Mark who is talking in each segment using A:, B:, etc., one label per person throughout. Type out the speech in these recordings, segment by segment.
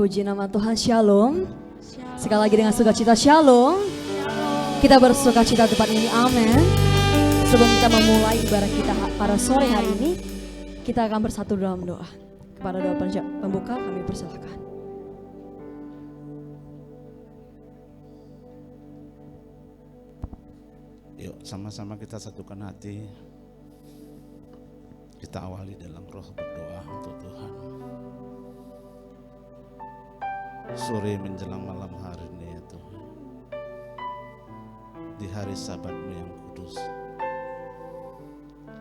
A: Puji nama Tuhan, Shalom. Sekali lagi dengan sukacita, Shalom. Kita bersukacita tempat ini, amin. Sebelum kita memulai ibadah kita pada sore hari ini, kita akan bersatu dalam doa. Kepada doa pembuka kami persilakan.
B: Yuk sama-sama kita satukan hati. Kita awali dalam roh berdoa untuk Tuhan. Sore menjelang malam hari ini ya Tuhan, di hari Sabat-Mu yang kudus,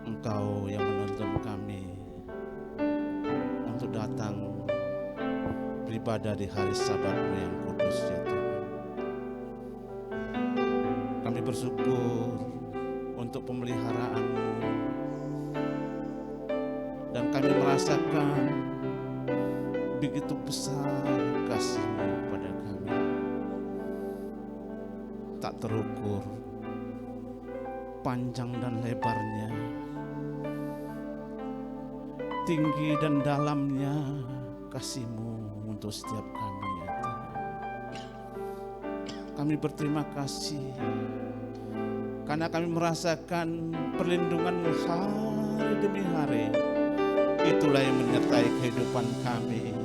B: Engkau yang menuntun kami untuk datang beribadah di hari Sabat-Mu yang kudus ya Tuhan. Kami bersyukur untuk pemeliharaan-Mu, dan kami merasakan begitu besar kasih-Mu kepada kami, tak terukur panjang dan lebarnya, tinggi dan dalamnya kasih-Mu untuk setiap kami ya Tuhan. Kami berterima kasih karena kami merasakan perlindungan-Mu hari demi hari. Itulah yang menyertai kehidupan kami.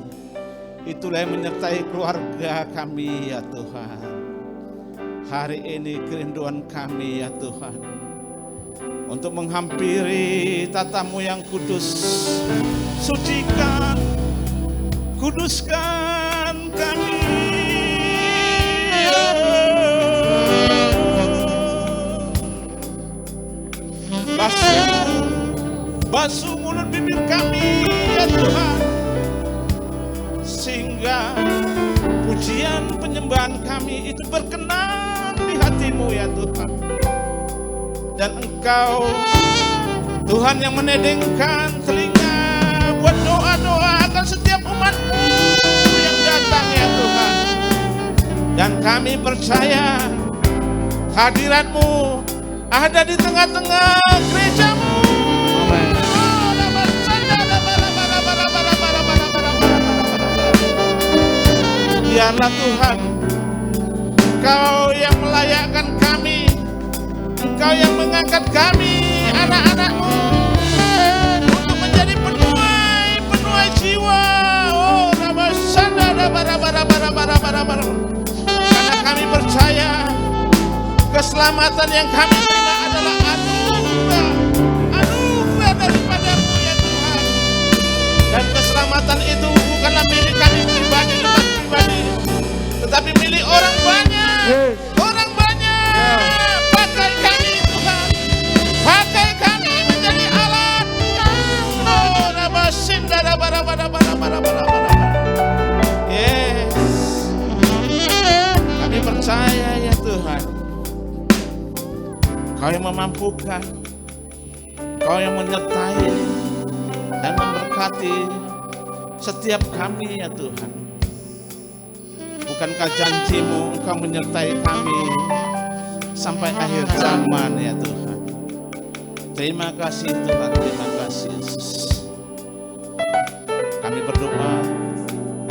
B: Itulah yang menyertai keluarga kami ya Tuhan. Hari ini kerinduan kami ya Tuhan, untuk menghampiri tata-Mu yang kudus. Sucikan, kuduskan kami. Basuh mulut bibir kami ya Tuhan, sehingga pujian penyembahan kami itu berkenan di hati-Mu ya Tuhan. Dan Engkau Tuhan yang menedengkan telinga buat doa-doa akan setiap umat-Mu yang datang ya Tuhan. Dan kami percaya hadirat-Mu ada di tengah-tengah gereja-Mu. Biarlah Tuhan, Engkau yang melayakkan kami, Engkau yang mengangkat kami, anak-anak-Mu, untuk menjadi penuai jiwa. Oh, karena kami percaya keselamatan yang kami terima adalah anugerah daripada-Mu ya Tuhan. Dan keselamatan itu bukanlah milik kami pribadi, tetapi milik orang banyak. Orang banyak. Pakai kami Tuhan, pakai kami menjadi alat. Oh, yes. Kami percaya ya Tuhan, Kau yang memampukan, Kau yang menyertai dan memberkati setiap kami ya Tuhan. Bukankah janji-Mu Engkau menyertai kami sampai akhir zaman ya Tuhan. Terima kasih Tuhan, terima kasih Yesus. Kami berdoa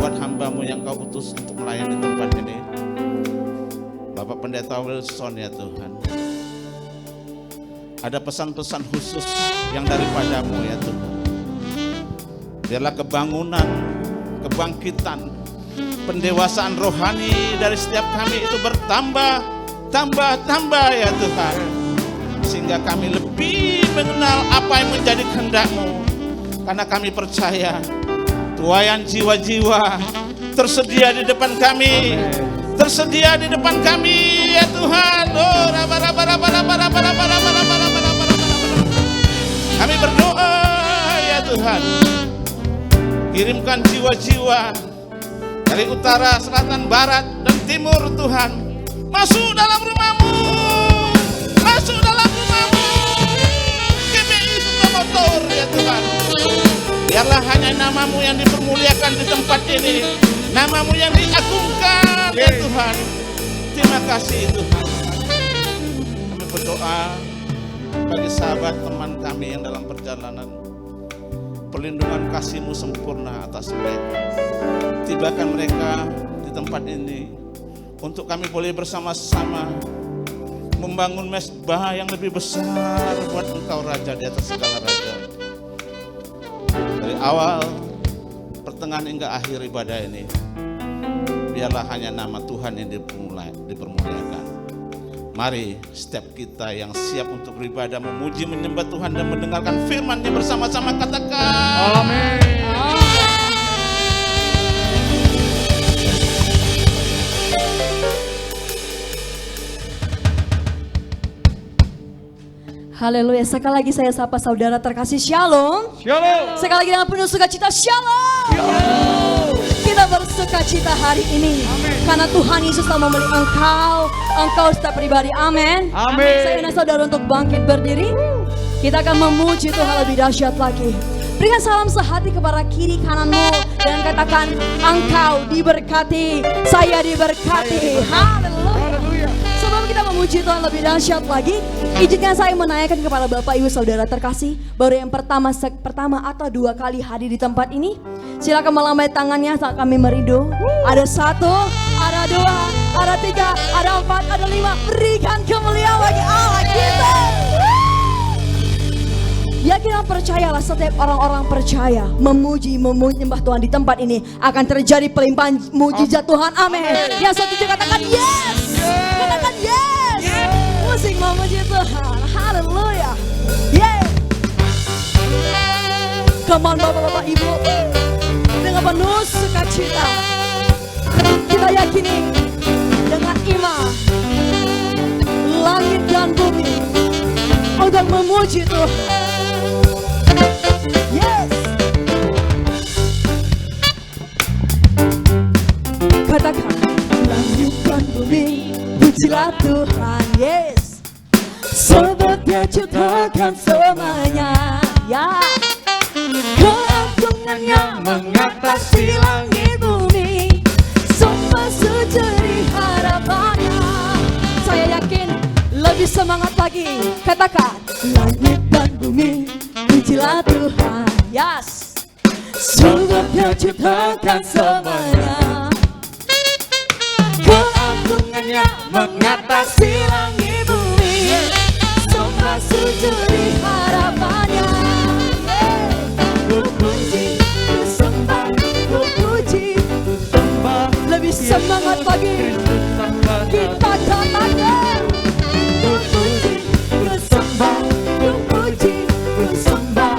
B: buat hamba-Mu yang Kau utus untuk melayani tempat ini, Bapak Pendeta Wilson ya Tuhan. Ada pesan-pesan khusus yang daripada-Mu ya Tuhan. Biarlah kebangunan, kebangkitan, pendewasaan rohani dari setiap kami itu bertambah ya Tuhan, sehingga kami lebih mengenal apa yang menjadi kehendak-Mu. Karena kami percaya tuaian jiwa-jiwa tersedia di depan kami, tersedia di depan kami ya Tuhan. Oh, kami berdoa ya Tuhan, kirimkan jiwa-jiwa dari utara, selatan, barat, dan timur Tuhan, masuk dalam rumah-Mu, masuk dalam rumah-Mu. GBI sudah motor ya Tuhan. Biarlah hanya nama-Mu yang dipermuliakan di tempat ini, nama-Mu yang diagungkan ya Tuhan. Terima kasih Tuhan. Kami berdoa bagi sahabat teman kami yang dalam perjalanan perlindungan kasih-Mu sempurna atas mereka. Tibakan mereka di tempat ini untuk kami boleh bersama-sama membangun mezbah yang lebih besar buat Engkau Raja di atas segala raja. Dari awal, pertengahan hingga akhir ibadah ini, biarlah hanya nama Tuhan yang dipermuliakan. Mari setiap kita yang siap untuk beribadah, memuji, menyembah Tuhan dan mendengarkan firman-Nya bersama-sama, katakan
C: Amin.
A: Haleluya. Sekali lagi saya sapa saudara terkasih, Shalom.
C: Shalom.
A: Sekali lagi dengan penuh sukacita, Shalom. Kita bersukacita hari ini karena Tuhan Yesus telah membeli engkau setiap pribadi. Amin.
C: Amin.
A: Saya undang saudara untuk bangkit berdiri. Kita akan memuji Tuhan lebih dahsyat lagi. Berikan salam sehati kepada kiri kananmu dan katakan, engkau diberkati, saya diberkati. Haleluya. Sebelum kita memuji Tuhan lebih dahsyat lagi, izinkan saya menanyakan kepada Bapak Ibu Saudara terkasih, baru yang pertama atau dua kali hadir di tempat ini, silakan melambaikan tangannya saat kami merindu. Ada 1, ada 2, ada 3, ada 4, ada 5. Berikan kemuliaan bagi Allah kita. Yakin dan percayalah, setiap orang-orang percaya memuji menyembah Tuhan di tempat ini akan terjadi pelimpahan mujizat Tuhan. Amin. Yang setuju katakan yes. Katakan yes. Musik memuji Tuhan. Haleluya. Yeah. Come on Bapak-bapak Ibu, dengan penuh sukacita kita yakini dengan iman langit dan bumi untuk memuji Tuhan. Yes. Katakan langit dan bumi pujilah Tuhan. Yes. Sebab Dia ciptakan semuanya. Ya. Keagungannya mengatasi langit bumi, sumpah sujudi harapannya. Saya yakin lebih semangat lagi. Katakan langit dan bumi pujilah Tuhan. Yes. Sebab Dia ciptakan semuanya. Keagungannya mengatasi langit bumi, sumpah sujudi harapannya. Ku puji, ku sembah, ku puji, ku sembah. Lebih semangat lagi kita katakan, ku puji, ku sembah, ku puji, ku sembah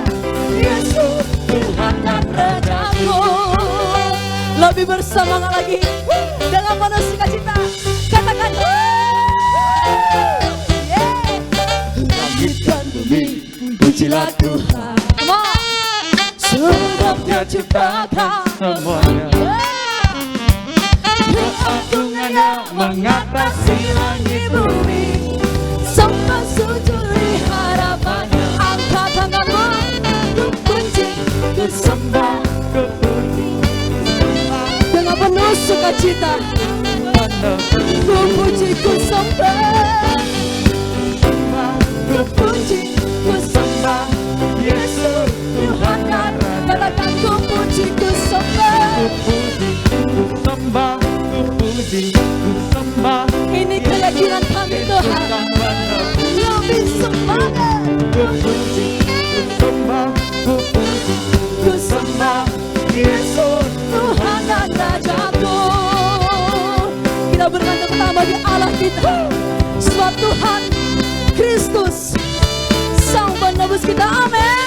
A: Yesus Tuhan dan Rajaku. Lebih bersemangat lagi dengan penuh sukacita katakan langit dan bumi pujilah Tuhan. Come on. Sebab Dia ciptakan semuanya. Keagungannya mengatasi langit bumi, sampai sujudi harapannya. Angkat tanganmu, ku puji, ku sembah, ku puji, dengan penuh sukacita. Ku puji, ku sembah, ku puji, ku sembah Yesus Tuhan dan katakan ku puji, ku sembah,
C: Ku puji, ku sembah, ku puji, ku sembah.
A: ini keyakinan kami Tuhan. Lebih semangat.
C: Ku puji, ku sembah, ku puji, ku sembah Yesus
A: Tuhan dan Rajaku. Kita berikan tepuk tangan bagi Allah kita, sebab Tuhan Kristus Sang Penebus kita. Amin.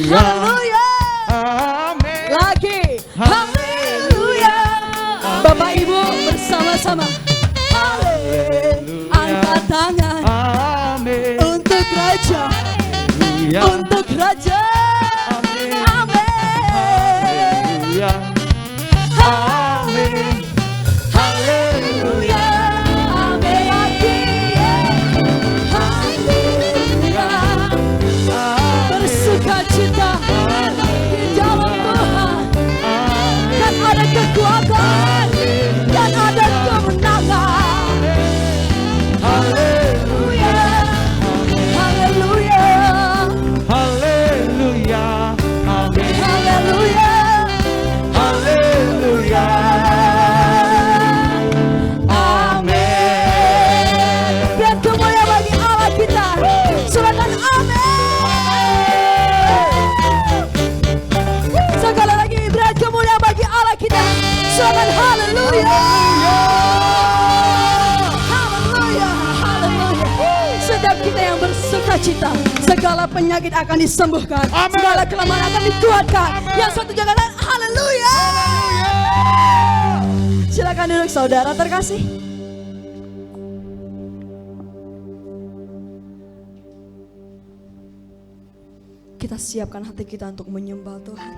A: Haleluya.
C: Amin.
A: Lagi. Haleluya. Bapak Ibu bersama-sama. Haleluya. Angkat tangan.
C: Amin.
A: Untuk Raja.
C: Haleluya.
A: Untuk Raja.
C: Amin.
A: Amin.
C: Haleluya. Amin.
A: Haleluya. Amin lagi. Haleluya. Bersukacita di dalam Tuhan. Dan ada kekuatan. Dan ada kemenangan. Haleluya. Haleluya.
C: Haleluya. Amin.
A: Haleluya.
C: Haleluya. Amin.
A: Dan kemuliaan bagi Allah kita. Surahkan amin. Sekali lagi berikan kemuliaan bagi Allah kita. Surahkan haleluya. Haleluya. Haleluya. Setiap kita yang bersukacita, segala penyakit akan disembuhkan.
C: Amin.
A: Segala kelemahan akan dikuatkan. Yang satu jagalan haleluya. Silakan duduk saudara terkasih. Kita siapkan hati kita untuk menyembah Tuhan.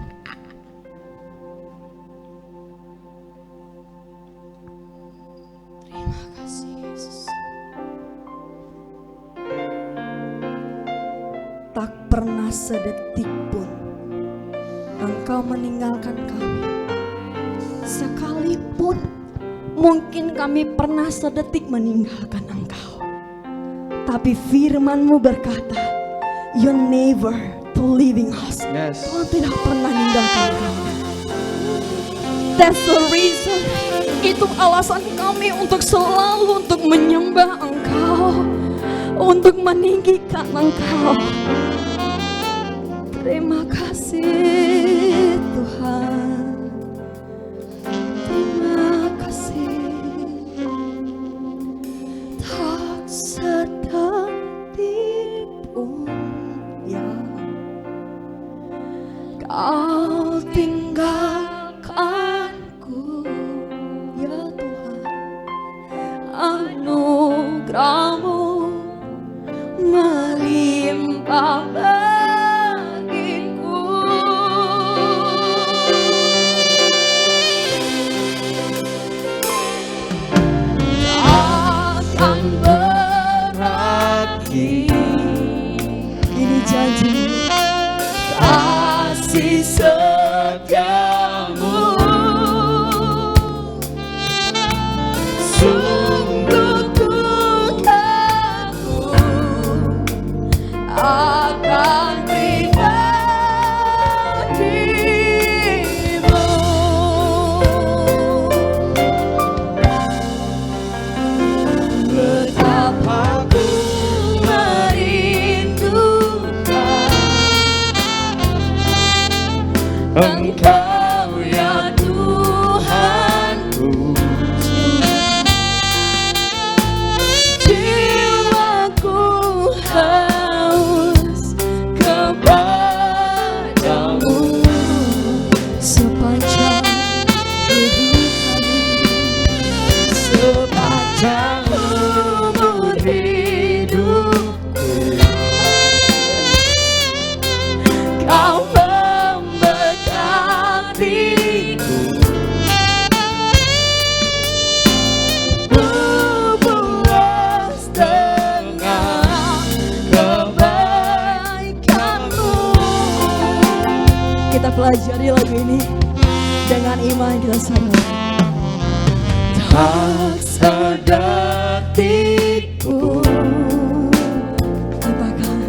A: Terima kasih Yesus. Tak pernah sedetik pun Engkau meninggalkan kami. Sekalipun mungkin kami pernah sedetik meninggalkan Engkau, tapi firman-Mu berkata, You never to leaving us.
C: Yes.
A: Tuhan tidak pernah meninggalkan kami. That's the reason. Itu alasan kami untuk selalu untuk menyembah Engkau, untuk meninggikan Engkau. Terima kasih Tuhan. Terima kasih. Tak sedetik pun yang Kau tinggalkanku, ya Tuhan. Anugerah-Mu melimpah bagiku. Takkan berakhir. Ini janji-Mu, kasih setiamu. Sungguh ku tahu akan pribadimu. Betapa ku merindukan Engkau ya Tuhanku. Jiwaku haus kepadamu. Sepanjang hidup kami, sepanjang umur hidupku, Kau membekat diriku. Puas dengan kebaikan-Mu. Kita pelajari lagu ini dengan iman kita semua. Tak sedetik pun apakah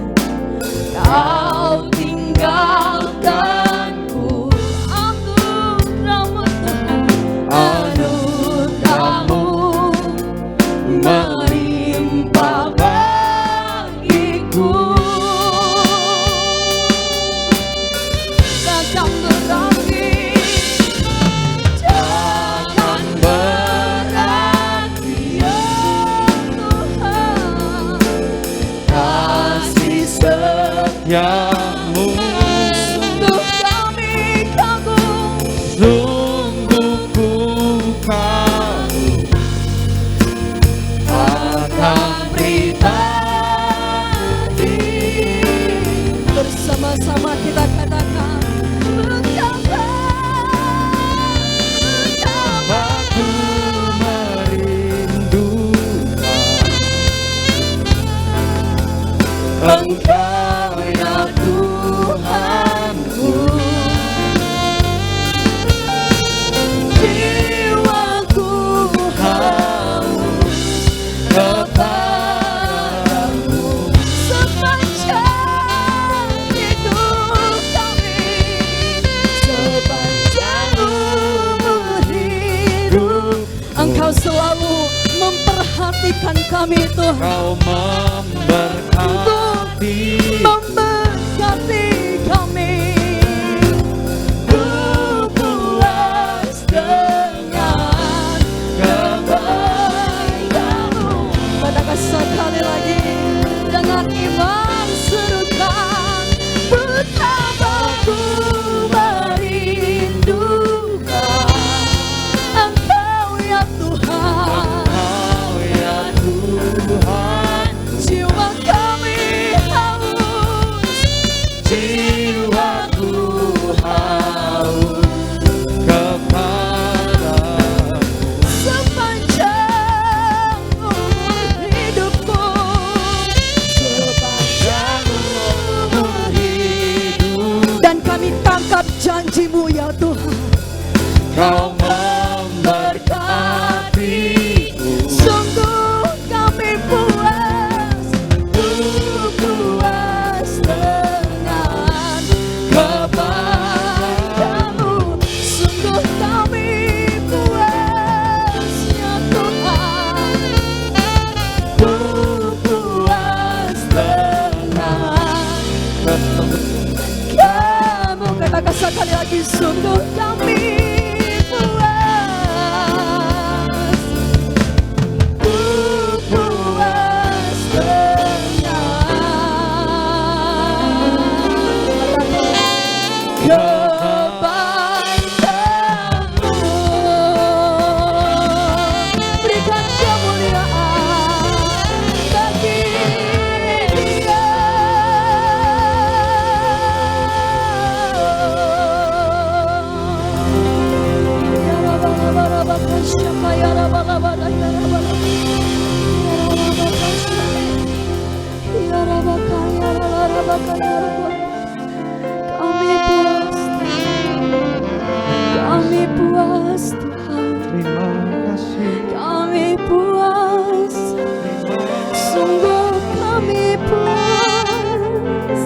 A: Kau tinggalkanku. Anugerah-Mu Tuhan, anugerah-Mu melimpah bagiku. Takkan berakhir, takkan berakhir, ya Tuhan. Kasih
C: Yang-Mu
A: Sama-sama kita katakan betapa
C: Aku merindukan Engkau ya Tuhanku.
A: jiwaku haus kepadamu sepanjang hidup kami, sepanjang umur hidup. Engkau selalu memperhatikan kami Tuhan,
C: Kau memberkati
A: memberkati kami. Ku puas dengan kebaikan-Mu. Katakan sekali lagi dengan iman serukan, betapa ku merindukan Engkau ya Tuhan.
C: Engkau ya Tuhan.
A: Jiwa kami haus,
C: Jiwaku haus kepadamu.
A: sepanjang umur hidupku, sepanjang umur hidup. Dan kami tangkap janji-Mu ya Tuhan,
C: Kau memberkatiku.
A: sungguh kami puas, puas dengan kebaikan-Mu. Sungguh kami puas ya Tuhan, puas dengan Kamu. Katakan sekali lagi, sungguh kami puas, puas dengan kebaikan-Mu. Berikan kemuliaan bagi Dia. Ya Rabba, Syaka, ya Rabba, Rabba, ya Rabba, ya Rabba, ya Rabba, ya Rabba. Kami puas Tuhan,
C: Terima kasih.
A: kami puas, sungguh kami puas,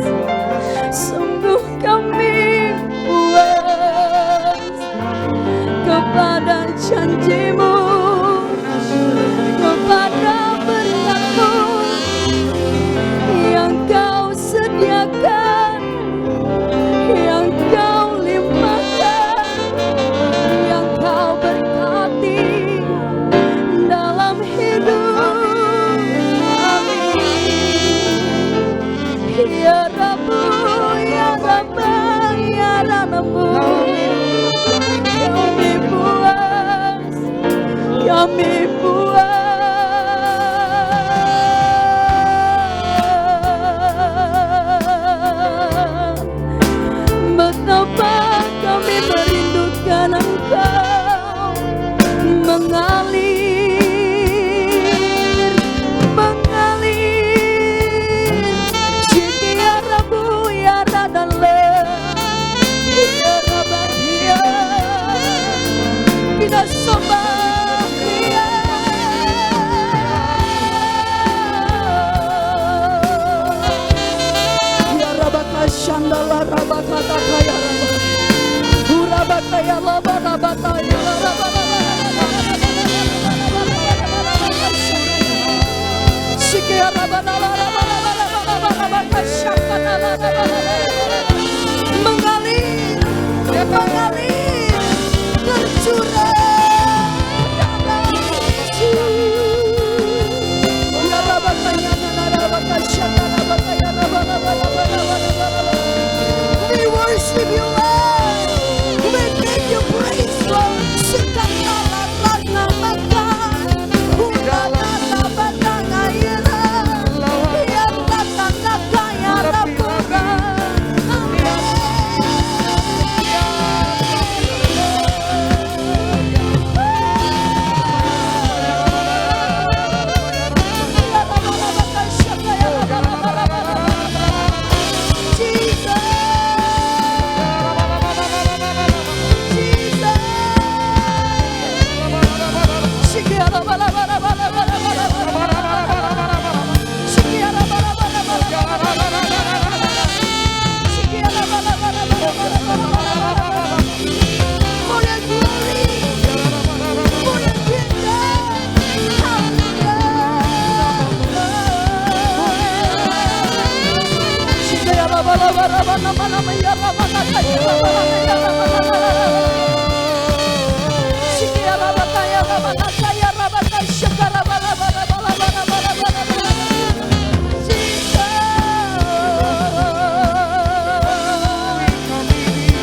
A: sungguh kami puas kepada janji-Mu, kepada berkat-Mu yang Kau sediakan, yang Kau limpahkan, yang Kau berkati dalam hidup kami. Ya Rabbu, ya Rabba, ya Rabbu, kami puas, kami puas. Betapa kami merindukan Engkau, mengalir, mengalir. Ya Rabbu, ya Radale, ya Rabahia, kita sembah Dia. Ya Rabaka Shandala Rabaka Takaya Rabaka Urabaka ya Laba Rabaka ya Rabaka Shike Rabana Rabaka Shakana mengalir, mengalir, tercurah dalam Ya Rabaka ya Rabaka Shakana Rabaka ya Rabaka. We worship You, Lord. We give You praise, Lord. Sekakala rana makan, urana labadana ira, ya tata nakaya rapura,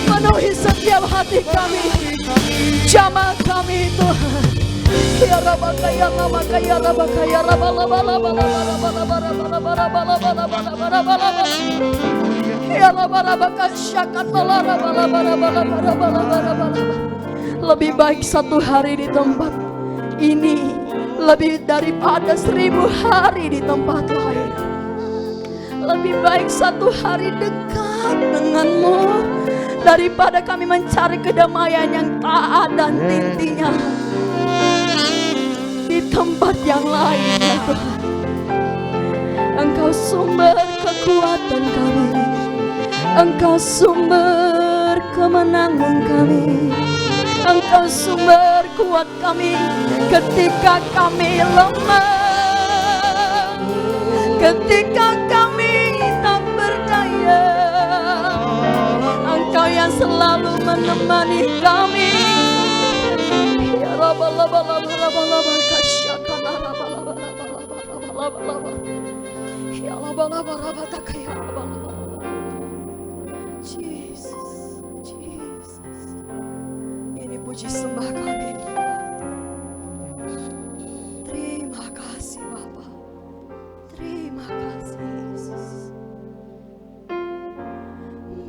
A: Penuhi setiap hati kami, jamah kami Tuhan. Ya Rabaka ya Rabaka ya Rabaka ya lebih baik satu hari di tempat ini lebih daripada 1000 hari di tempat lain. Lebih baik satu hari dekat denganmu daripada kami mencari kedamaian yang tak ada intinya di tempat yang lain ya Tuhan. Engkau sumber kekuatan kami, Engkau sumber kemenangan kami, Engkau sumber kuat kami ketika kami lemah, ketika kami tak berdaya. Engkau yang selalu menemani kami. Ya Jesus, Jesus. Ini puji sembah kami. Terima kasih Bapa. Terima kasih Yesus.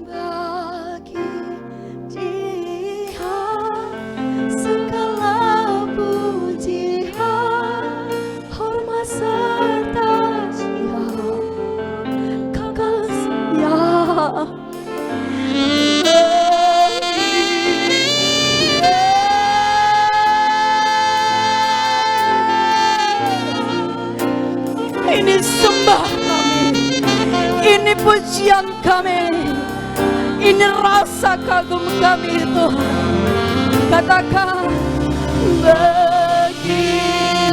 A: Bagi Dia segala pujian, hormat serta kekal setia. Ini sembah kami, ini pujian kami, ini rasa kagum kami Tuhan. Katakan bagi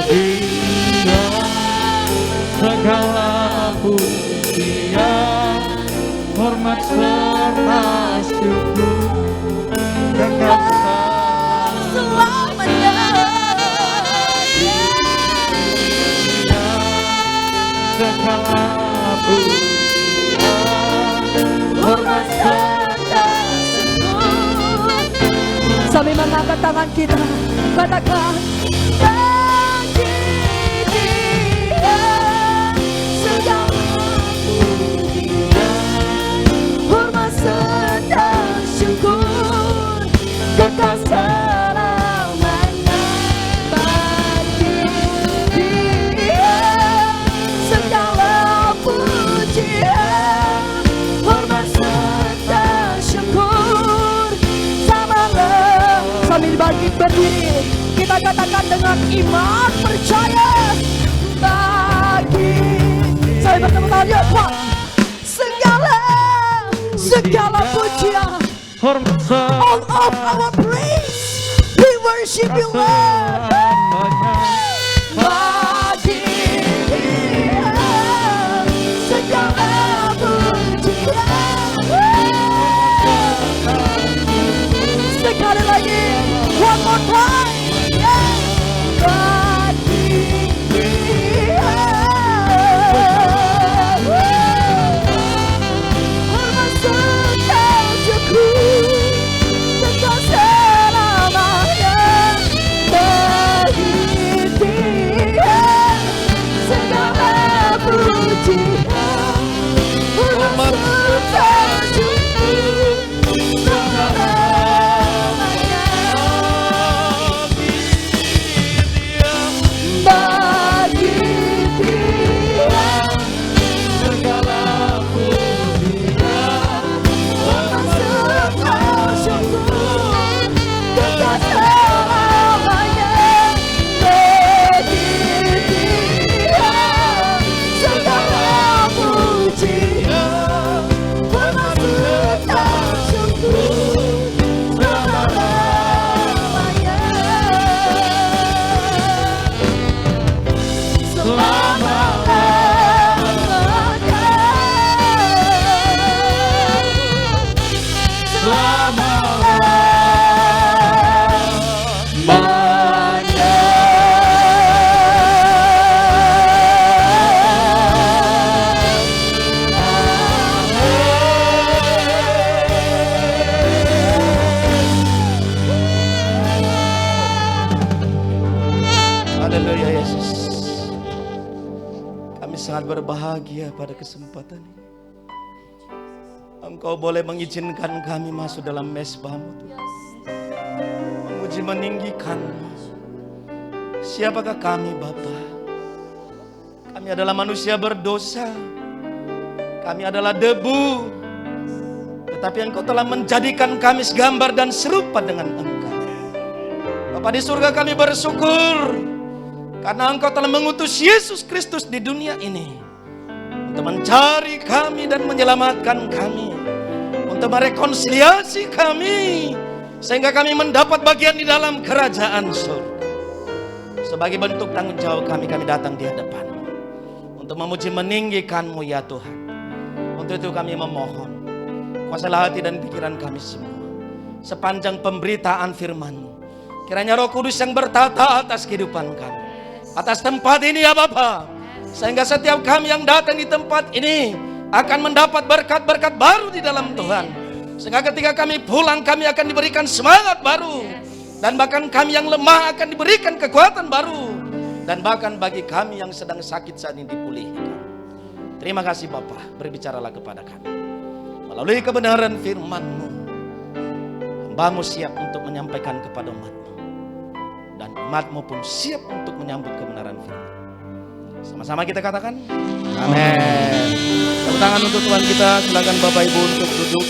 C: Dia segala pujian, hormat serta syukur kekal
A: selamanya.
C: segala pujian, hormat serta
A: syukur. Sambil mengangkat tangan kita, katakan bagi Dia segala pujian, hormat serta syukur kekal selamanya. Bagi Dia segala pujian, hormat serta syukur. Sambil berdiri, kita katakan dengan iman percaya. Bagi saya bertemu tangan ya Pak. Segala pujian,
C: hormat
A: all of our praise, we worship you Lord. Bagi Dia segala pujian. Sekali lagi, one more time. Bagi Dia hormat serta syukur kekal selamanya. Bagi Dia
C: berbahagia pada kesempatan ini. Engkau boleh mengizinkan kami masuk dalam mesbah-Mu, Tuhan. Memuji meninggikan-Mu. Siapakah kami, Bapa? Kami adalah manusia berdosa. Kami adalah debu. Tetapi Engkau telah menjadikan kami segambar dan serupa dengan Engkau. Bapa di surga, kami bersyukur karena Engkau telah mengutus Yesus Kristus di dunia ini untuk mencari kami dan menyelamatkan kami, untuk merekonsiliasi kami sehingga kami mendapat bagian di dalam kerajaan surga. Sebagai bentuk tanggung jawab kami datang di hadapan-Mu untuk memuji meninggikan-Mu ya Tuhan. Untuk itu kami memohon, kuasailah hati dan pikiran kami semua sepanjang pemberitaan firman-Mu. Kiranya Roh Kudus yang bertata atas kehidupan kami, atas tempat ini ya Bapa, sehingga setiap kami yang datang di tempat ini akan mendapat berkat-berkat baru di dalam Tuhan. Sehingga ketika kami pulang, kami akan diberikan semangat baru, dan bahkan kami yang lemah akan diberikan kekuatan baru, dan bahkan bagi kami yang sedang sakit saat ini dipulihkan. Terima kasih Bapa, berbicaralah kepada kami melalui kebenaran firman-Mu. Hamba-Mu siap untuk menyampaikan kepada umat-Mu, dan umat-Mu pun siap untuk menyambut kebenaran firman. Sama-sama kita katakan amin. Tepuk tangan untuk Tuhan kita. Silakan Bapak Ibu untuk duduk.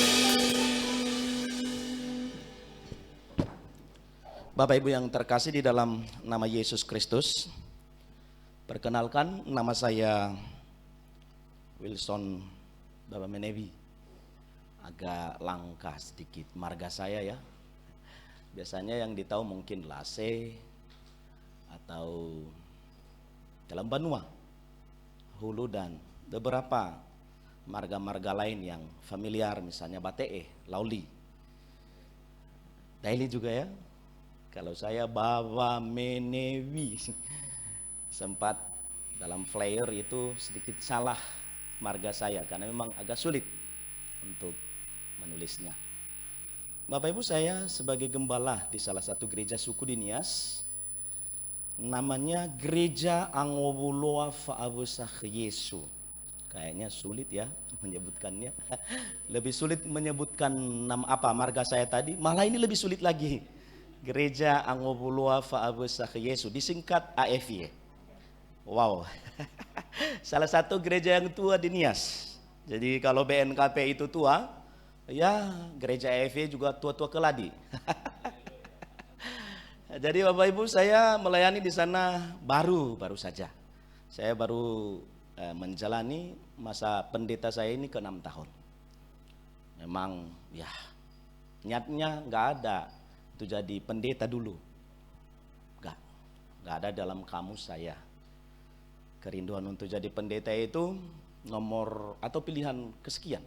C: Bapak Ibu yang terkasih di dalam nama Yesus Kristus, perkenalkan, nama saya Wilson Baba Menevi. Agak langka sedikit marga saya ya. Biasanya yang ditahu mungkin Lase atau dalam Banua, Hulu, dan beberapa marga-marga lain yang familiar, misalnya Batee, Lauli, Daily juga ya. Kalau saya Baba Menevi, sempat dalam flyer itu sedikit salah marga saya karena memang agak sulit untuk menulisnya. Bapak Ibu, saya sebagai gembala di salah satu gereja suku di Nias, namanya Gereja Angobuloa Faabusah Yesu. Kayaknya sulit ya menyebutkannya. Lebih sulit menyebutkan nama apa marga saya tadi, malah ini lebih sulit lagi. Gereja Angobuloa Faabusah Yesu, disingkat AFY. Wow. Salah satu gereja yang tua di Nias. Jadi kalau BNKP itu tua, ya gereja AFY juga tua-tua keladi. Jadi Bapak Ibu, saya melayani di sana baru saja. Saya baru menjalani masa pendeta saya ini ke 6 tahun. Memang ya niatnya nggak ada itu jadi pendeta dulu. Nggak ada dalam kamus saya. Kerinduan untuk jadi pendeta itu nomor atau pilihan kesekian.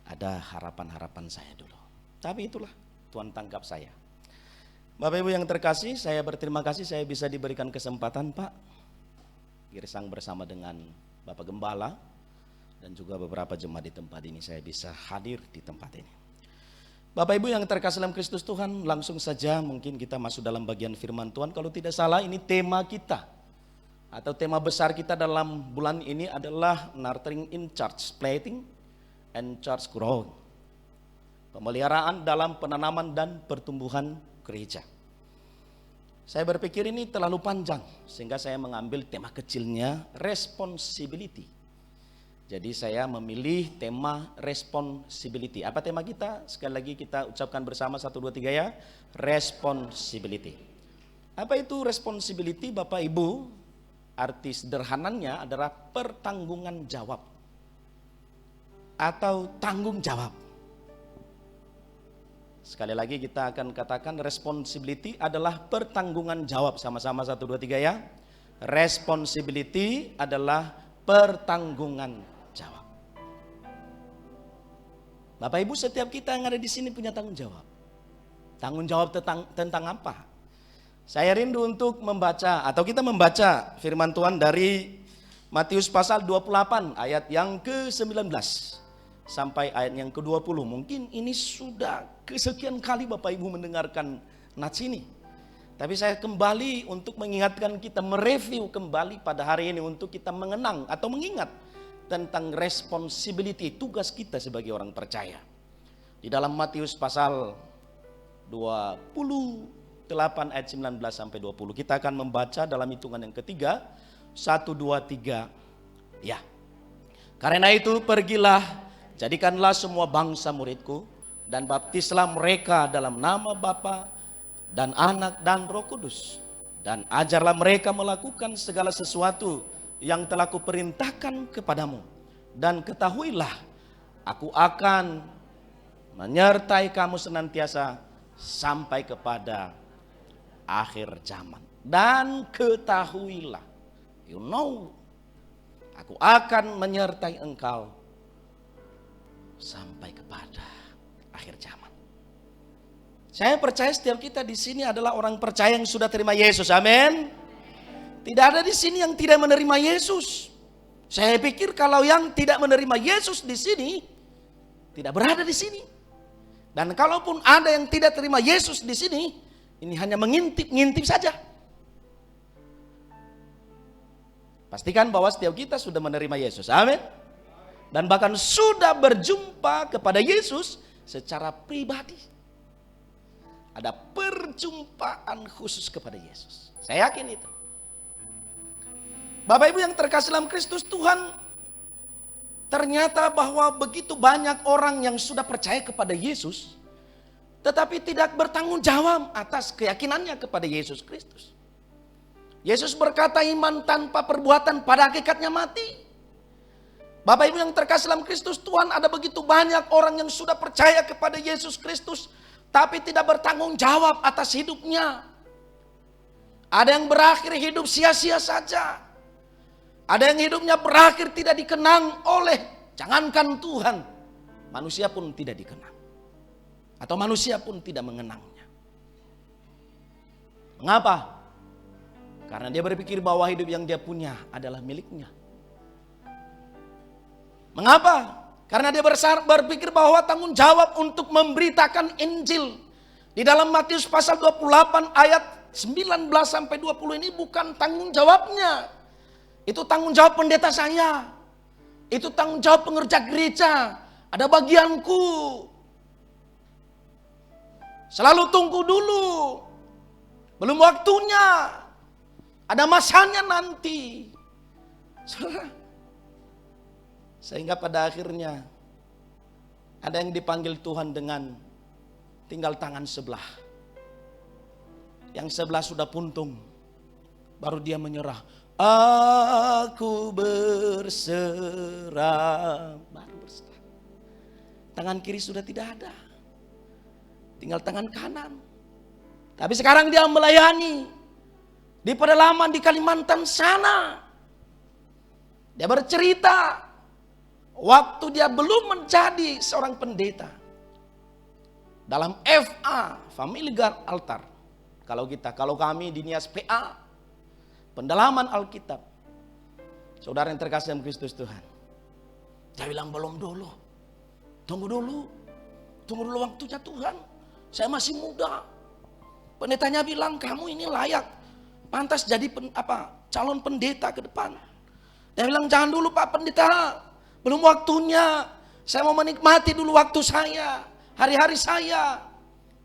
C: Ada harapan-harapan saya dulu. Tapi itulah Tuhan tangkap saya. Bapak Ibu yang terkasih, saya berterima kasih saya bisa diberikan kesempatan Pak Girsang bersama dengan Bapak Gembala dan juga beberapa jemaat di tempat ini, saya bisa hadir di tempat ini. Bapak Ibu yang terkasih dalam Kristus Tuhan, langsung saja mungkin kita masuk dalam bagian firman Tuhan. Kalau tidak salah ini tema kita atau tema besar kita dalam bulan ini adalah Nurturing in Church, Planting and Church Growth. Pemeliharaan dalam penanaman dan pertumbuhan gereja. Saya berpikir ini terlalu panjang sehingga saya mengambil tema kecilnya responsibility. Jadi saya memilih tema responsibility. Apa tema kita? Sekali lagi kita ucapkan bersama 1, 2, 3 ya. Responsibility. Apa itu responsibility Bapak Ibu? Arti sederhananya adalah pertanggungan jawab atau tanggung jawab. Sekali lagi kita akan katakan responsibility adalah pertanggungan jawab. Sama-sama 1, 2, 3 ya. Responsibility adalah pertanggungan jawab. Bapak Ibu, setiap kita yang ada di sini punya tanggung jawab. Tanggung jawab tentang apa? Saya rindu untuk membaca atau kita membaca firman Tuhan dari Matius pasal 28 ayat yang ke-19 sampai ayat yang ke-20. Mungkin ini sudah kesekian kali Bapak Ibu mendengarkan nats ini. Tapi saya kembali untuk mengingatkan kita, mereview kembali pada hari ini untuk kita mengenang atau mengingat tentang responsibility, tugas kita sebagai orang percaya. Di dalam Matius pasal 28 ayat 19 sampai 20. Kita akan membaca dalam hitungan yang ketiga. 1, 2, 3. Ya. Karena itu pergilah, jadikanlah semua bangsa muridku, dan baptislah mereka dalam nama Bapa dan Anak dan Roh Kudus, dan ajarlah mereka melakukan segala sesuatu yang telah kuperintahkan kepadamu, dan ketahuilah aku akan menyertai kamu senantiasa sampai kepada akhir zaman. Dan ketahuilah, you know, aku akan menyertai engkau sampai kepada akhir zaman. Saya percaya setiap kita di sini adalah orang percaya yang sudah terima Yesus. Amin. Tidak ada di sini yang tidak menerima Yesus. Saya pikir kalau yang tidak menerima Yesus di sini tidak berada di sini. Dan kalaupun ada yang tidak terima Yesus di sini, ini hanya mengintip-ngintip saja. Pastikan bahwa setiap kita sudah menerima Yesus. Amin. Dan bahkan sudah berjumpa kepada Yesus secara pribadi. Ada perjumpaan khusus kepada Yesus. Saya yakin itu. Bapak Ibu yang terkasih dalam Kristus Tuhan, ternyata bahwa begitu banyak orang yang sudah percaya kepada Yesus, tetapi tidak bertanggung jawab atas keyakinannya kepada Yesus Kristus. Yesus berkata, iman tanpa perbuatan pada hakikatnya mati. Bapak Ibu yang terkasih dalam Kristus Tuhan, ada begitu banyak orang yang sudah percaya kepada Yesus Kristus, tapi tidak bertanggung jawab atas hidupnya. Ada yang berakhir hidup sia-sia saja. Ada yang hidupnya berakhir tidak dikenang oleh, jangankan Tuhan, manusia pun tidak dikenang. Atau manusia pun tidak mengenangnya. Mengapa? Karena dia berpikir bahwa hidup yang dia punya adalah miliknya. Mengapa? Karena dia berpikir bahwa tanggung jawab untuk memberitakan Injil di dalam Matius pasal 28 ayat 19 sampai 20 ini bukan tanggung jawabnya. Itu tanggung jawab pendeta saya. Itu tanggung jawab pengerja gereja. Ada bagianku. Selalu tunggu dulu. Belum waktunya. Ada masanya nanti. Saudara, sehingga pada akhirnya ada yang dipanggil Tuhan dengan tinggal tangan sebelah. Yang sebelah sudah puntung. Baru dia menyerah. Aku berserah. Baru berserah. Tangan kiri sudah tidak ada. Tinggal tangan kanan. Tapi sekarang dia melayani. Di pedalaman di Kalimantan sana. Dia bercerita. Waktu dia belum menjadi seorang pendeta. Dalam FA, Family Guard Altar. Kalau kami di Nias PA, pendalaman Alkitab. Saudara yang terkasih dalam Kristus Tuhan. Dia bilang belum dulu. Tunggu dulu waktunya Tuhan. Saya masih muda. Pendetanya bilang kamu ini layak. Pantas jadi calon pendeta ke depan. Dia bilang jangan dulu Pak Pendeta. Belum waktunya, saya mau menikmati dulu waktu saya, hari-hari saya.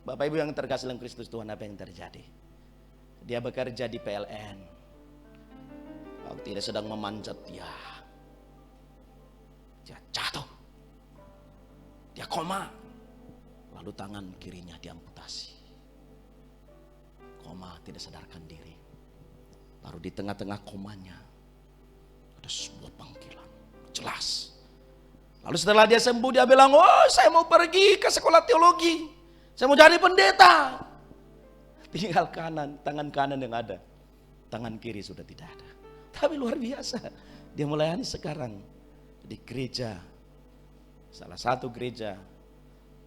C: Bapak Ibu yang terkasih dalam Kristus Tuhan, apa yang terjadi? Dia bekerja di PLN. Waktu dia sedang memanjat, dia jatuh. Dia koma. Lalu tangan kirinya diamputasi. Koma, tidak sadarkan diri. Baru di tengah-tengah komanya, ada sebuah panggilan. Jelas. Lalu setelah dia sembuh dia bilang, oh saya mau pergi ke sekolah teologi. Saya mau jadi pendeta. Tinggal tangan kanan yang ada. Tangan kiri sudah tidak ada. Tapi luar biasa. Dia melayani sekarang di gereja. Salah satu gereja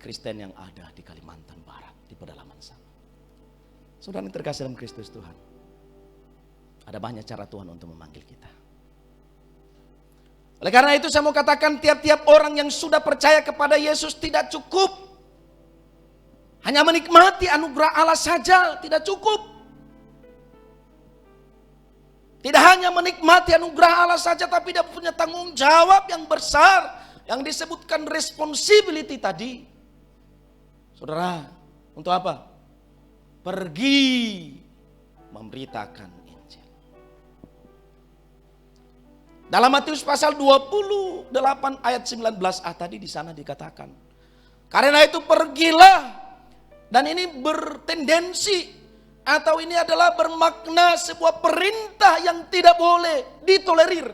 C: Kristen yang ada di Kalimantan Barat. Di pedalaman sana. Saudara yang terkasih dalam Kristus Tuhan. Ada banyak cara Tuhan untuk memanggil kita. Oleh karena itu saya mau katakan tiap-tiap orang yang sudah percaya kepada Yesus tidak cukup hanya menikmati anugerah Allah saja, tidak cukup. Tidak hanya menikmati anugerah Allah saja, tapi dia punya tanggung jawab yang besar yang disebutkan responsibility tadi. Saudara, untuk apa? Pergi memberitakan Injil. Dalam Matius pasal 28 ayat 19a tadi di sana dikatakan, karena itu pergilah, dan ini bertendensi atau ini adalah bermakna sebuah perintah yang tidak boleh ditolerir.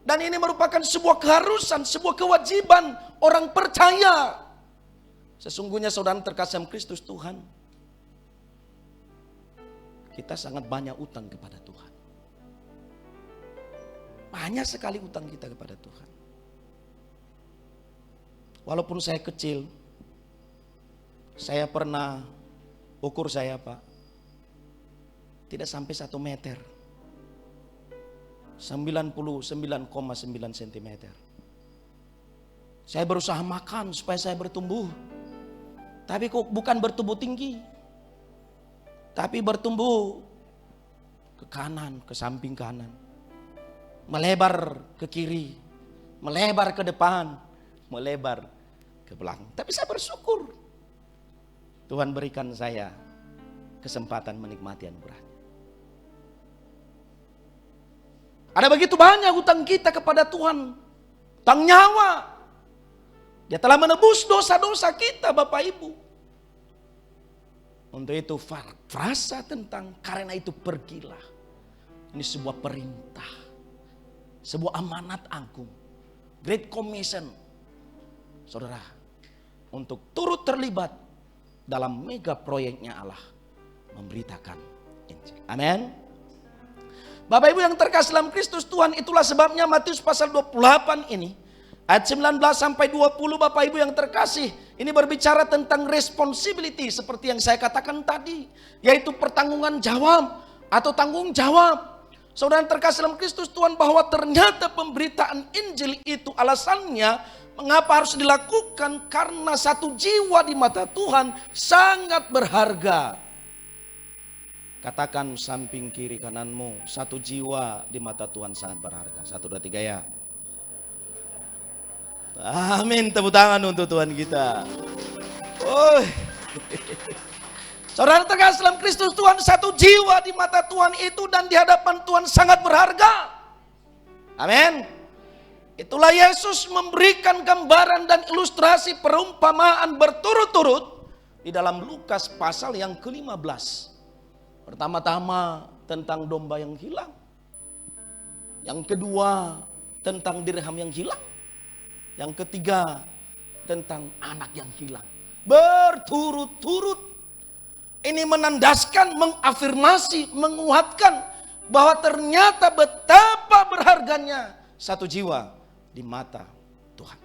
C: Dan ini merupakan sebuah keharusan, sebuah kewajiban orang percaya. Sesungguhnya saudara terkasih dalam Kristus Tuhan, kita sangat banyak utang kepada Tuhan. Banyak sekali utang kita kepada Tuhan. Walaupun saya kecil, saya pernah ukur saya Pak, tidak sampai 1 meter. 99,9 cm. Saya berusaha makan supaya saya bertumbuh. Tapi kok bukan bertumbuh tinggi. Tapi bertumbuh ke kanan, ke samping kanan. Melebar ke kiri, melebar ke depan, melebar ke belakang. Tapi saya bersyukur. Tuhan berikan saya kesempatan menikmati anugerah. Ada begitu banyak hutang kita kepada Tuhan. Hutang nyawa. Dia telah menebus dosa-dosa kita Bapak Ibu. Untuk itu frasa tentang karena itu pergilah. Ini sebuah perintah. Sebuah amanat agung. Great Commission. Saudara. Untuk turut terlibat dalam mega proyeknya Allah. Memberitakan Injil. Amin. Bapak Ibu yang terkasih dalam Kristus Tuhan, itulah sebabnya Matius pasal 28 ini, ayat 19 sampai 20 Bapak Ibu yang terkasih, ini berbicara tentang responsibility seperti yang saya katakan tadi, yaitu pertanggungan jawab atau tanggung jawab. Saudara terkasih dalam Kristus Tuhan, bahwa ternyata pemberitaan Injil itu alasannya mengapa harus dilakukan, karena satu jiwa di mata Tuhan sangat berharga. Katakan samping kiri kananmu, satu jiwa di mata Tuhan sangat berharga. 1, 2, 3 ya. Amin, tepuk tangan untuk Tuhan kita. Oh. Saudara terkasih dalam Kristus Tuhan, satu jiwa di mata Tuhan itu dan di hadapan Tuhan sangat berharga. Amin. Itulah Yesus memberikan gambaran dan ilustrasi perumpamaan berturut-turut di dalam Lukas pasal yang ke-15. Pertama-tama tentang domba yang hilang. Yang kedua tentang dirham yang hilang. Yang ketiga tentang anak yang hilang. Berturut-turut. Ini menandaskan, mengafirmasi, menguatkan bahwa ternyata betapa berharganya satu jiwa di mata Tuhan.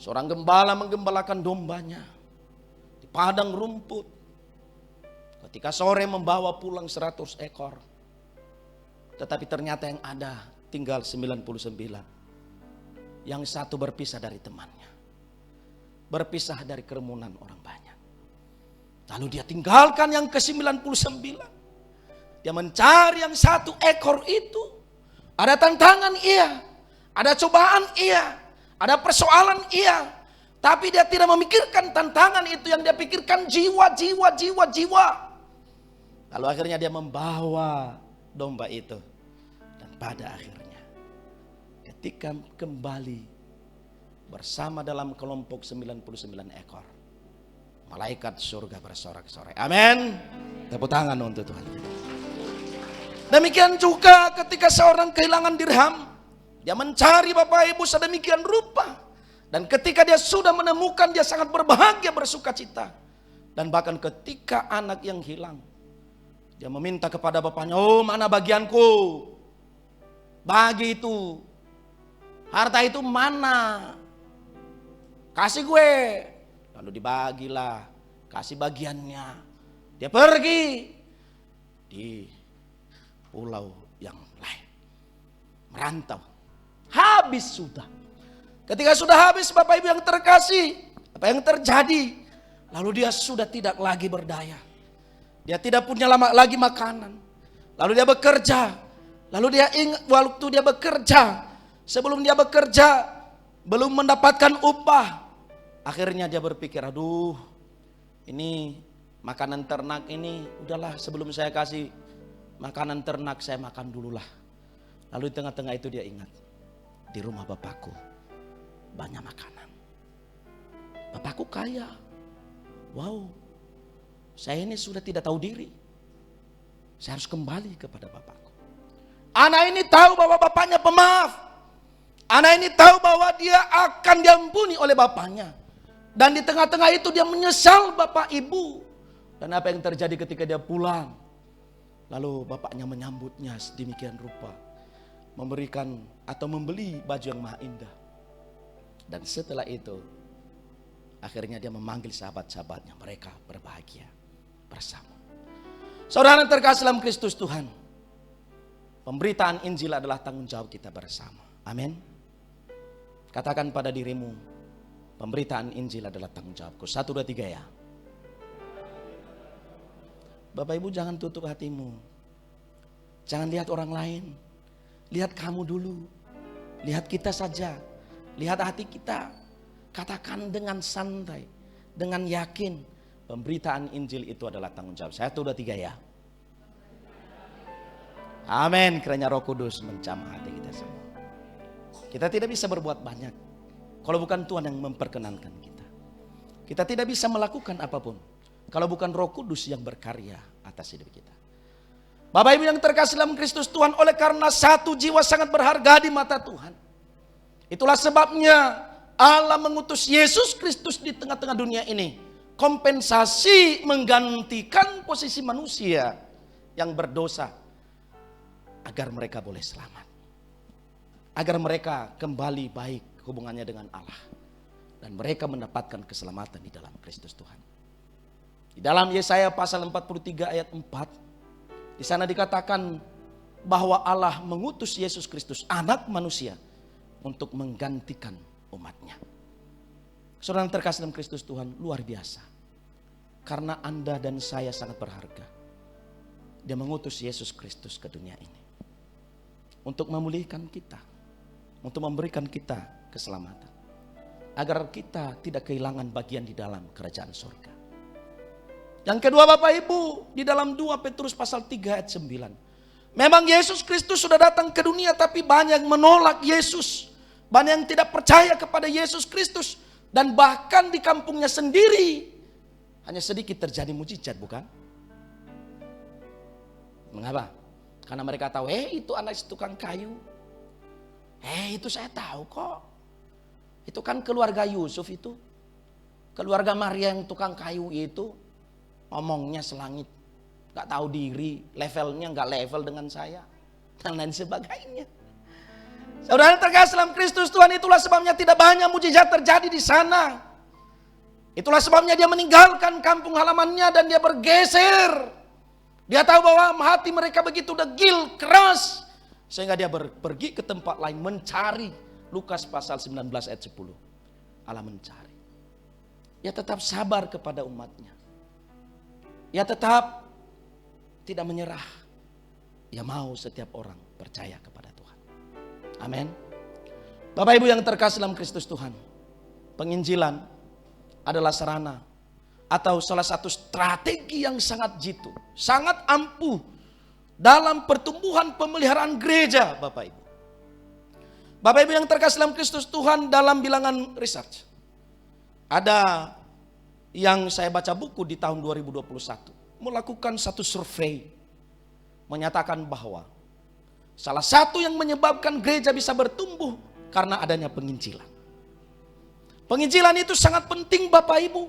C: Seorang gembala menggembalakan dombanya di padang rumput. Ketika sore membawa pulang 100 ekor. Tetapi ternyata yang ada tinggal 99. Yang satu berpisah dari temannya. Berpisah dari kerumunan orang banyak. Lalu dia tinggalkan yang ke-99. Dia mencari yang 1 ekor itu. Ada tantangan iya. Ada cobaan iya. Ada persoalan iya. Tapi dia tidak memikirkan tantangan itu, yang dia pikirkan jiwa. Lalu akhirnya dia membawa domba itu. Dan pada akhirnya ketika kembali bersama dalam kelompok 99 ekor, malaikat surga bersorak-sorai. Amin. Tepuk tangan untuk Tuhan. Demikian juga ketika seorang kehilangan dirham, dia mencari Bapak Ibu sedemikian rupa. Dan ketika dia sudah menemukan, dia sangat berbahagia, bersuka cita. Dan bahkan ketika anak yang hilang, dia meminta kepada bapaknya, oh mana bagianku? Bagi itu. Harta itu mana? Kasih gue. Lalu dibagilah. Kasih bagiannya. Dia pergi di pulau yang lain. Merantau. Habis sudah. Ketika sudah habis Bapak Ibu yang terkasih, apa yang terjadi? Lalu dia sudah tidak lagi berdaya. Dia tidak punya lagi makanan. Lalu dia bekerja. Lalu dia ingat waktu dia bekerja, sebelum dia bekerja belum mendapatkan upah. Akhirnya dia berpikir, aduh, ini makanan ternak ini udahlah, sebelum saya kasih makanan ternak saya makan dululah. Lalu di tengah-tengah itu dia ingat, di rumah bapakku banyak makanan. Bapakku kaya. Wow, saya ini sudah tidak tahu diri. Saya harus kembali kepada bapakku. Anak ini tahu bahwa bapaknya pemaaf. Anak ini tahu bahwa dia akan diampuni oleh bapaknya. Dan di tengah-tengah itu dia menyesal bapak ibu. Dan apa yang terjadi ketika dia pulang? Lalu bapaknya menyambutnya sedemikian rupa. Memberikan atau membeli baju yang maha indah. Dan setelah itu, akhirnya dia memanggil sahabat-sahabatnya. Mereka berbahagia bersama. Saudara yang terkasih dalam Kristus Tuhan, pemberitaan Injil adalah tanggung jawab kita bersama. Amin. Katakan pada dirimu, pemberitaan Injil adalah tanggung jawabku. 1, 2, 3 ya. Bapak Ibu jangan tutup hatimu. Jangan lihat orang lain. Lihat kamu dulu. Lihat kita saja. Lihat hati kita. Katakan dengan santai, dengan yakin, pemberitaan Injil itu adalah tanggung jawab. 1, 2, 3 ya. Amin. Kiranya Roh Kudus menjamah hati kita semua. Kita tidak bisa berbuat banyak kalau bukan Tuhan yang memperkenankan kita. Kita tidak bisa melakukan apapun kalau bukan Roh Kudus yang berkarya atas hidup kita. Bapak Ibu yang terkasih dalam Kristus Tuhan, oleh karena satu jiwa sangat berharga di mata Tuhan, itulah sebabnya Allah mengutus Yesus Kristus di tengah-tengah dunia ini. Kompensasi menggantikan posisi manusia yang berdosa, agar mereka boleh selamat. Agar mereka kembali baik hubungannya dengan Allah. Dan mereka mendapatkan keselamatan di dalam Kristus Tuhan. Di dalam Yesaya pasal 43 ayat 4. Di sana dikatakan bahwa Allah mengutus Yesus Kristus, anak manusia, untuk menggantikan umatnya. Saudara yang terkasih dalam Kristus Tuhan, luar biasa. Karena Anda dan saya sangat berharga. Dia mengutus Yesus Kristus ke dunia ini. Untuk memulihkan kita. Untuk memberikan kita keselamatan. Agar kita tidak kehilangan bagian di dalam kerajaan surga. Yang kedua Bapak Ibu, di dalam 2 Petrus pasal 3 ayat 9. Memang Yesus Kristus sudah datang ke dunia, tapi banyak yang menolak Yesus. Banyak yang tidak percaya kepada Yesus Kristus. Dan bahkan di kampungnya sendiri, hanya sedikit terjadi mujizat, bukan? Mengapa? Karena mereka tahu, itu anak tukang kayu. Itu saya tahu kok. Itu kan keluarga Yusuf itu. Keluarga Maria yang tukang kayu itu. Ngomongnya selangit. Gak tahu diri. Levelnya gak level dengan saya. Dan lain sebagainya. Saudara terkasih dalam Kristus Tuhan, itulah sebabnya tidak banyak mujizat terjadi di sana. Itulah sebabnya dia meninggalkan kampung halamannya dan dia bergeser. Dia tahu bahwa hati mereka begitu degil, keras. Sehingga dia pergi ke tempat lain mencari. Lukas pasal 19 ayat 10. Allah mencari. Dia tetap sabar kepada umatnya. Dia tetap tidak menyerah. Dia mau setiap orang percaya kepada Tuhan. Amin. Bapak Ibu yang terkasih dalam Kristus Tuhan, penginjilan adalah sarana atau salah satu strategi yang sangat jitu, sangat ampuh dalam pertumbuhan pemeliharaan gereja, Bapak Ibu. Bapak Ibu yang terkasih dalam Kristus Tuhan, dalam bilangan research ada yang saya baca buku di tahun 2021 melakukan satu survei menyatakan bahwa salah satu yang menyebabkan gereja bisa bertumbuh karena adanya penginjilan. Penginjilan itu sangat penting Bapak Ibu.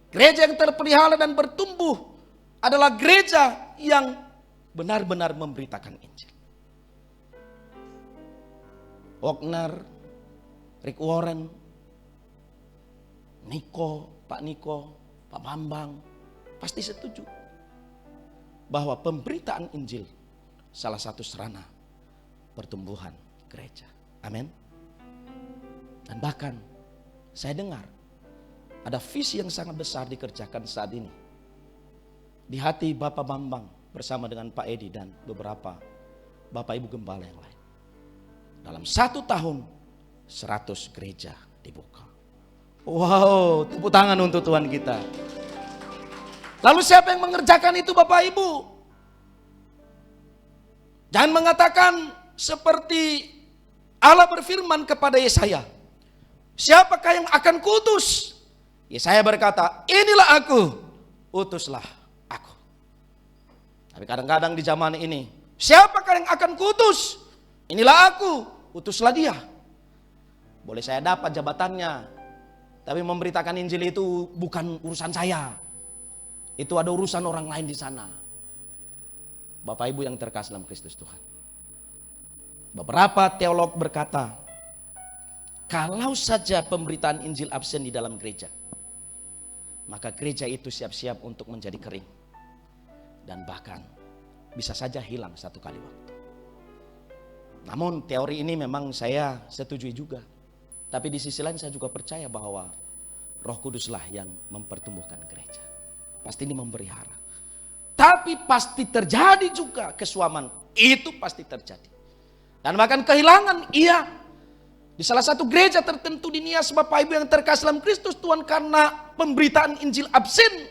C: Gereja yang terpelihara dan bertumbuh adalah gereja yang benar-benar memberitakan Injil. Wagner, Rick Warren, Pak Niko, Pak Bambang pasti setuju bahwa pemberitaan Injil salah satu sarana pertumbuhan gereja. Amin. Dan bahkan saya dengar ada visi yang sangat besar dikerjakan saat ini di hati Bapak Bambang bersama dengan Pak Edi dan beberapa Bapak Ibu Gembala yang lain. Dalam 1 tahun 100 gereja dibuka. Wow, tepuk tangan untuk Tuhan kita. Lalu siapa yang mengerjakan itu Bapak Ibu? Jangan mengatakan seperti Allah berfirman kepada Yesaya, siapakah yang akan kuutus? Yesaya berkata, inilah aku, utuslah aku. Tapi kadang-kadang di zaman ini, siapakah yang akan kuutus? Inilah aku, utuslah dia. Boleh saya dapat jabatannya, tapi memberitakan Injil itu bukan urusan saya. Itu ada urusan orang lain di sana. Bapak Ibu yang terkasih dalam Kristus Tuhan. Beberapa teolog berkata, kalau saja pemberitaan Injil absen di dalam gereja, maka gereja itu siap-siap untuk menjadi kering. Dan bahkan bisa saja hilang satu kali waktu. Namun teori ini memang saya setujui juga. Tapi di sisi lain saya juga percaya bahwa Roh Kuduslah yang mempertumbuhkan gereja. Pasti ini memelihara. Tapi pasti terjadi juga kesuaman. Itu pasti terjadi. Dan bahkan kehilangan, iya. Di salah satu gereja tertentu di Nias Bapak Ibu yang terkasih dalam Kristus Tuhan, karena pemberitaan Injil absen,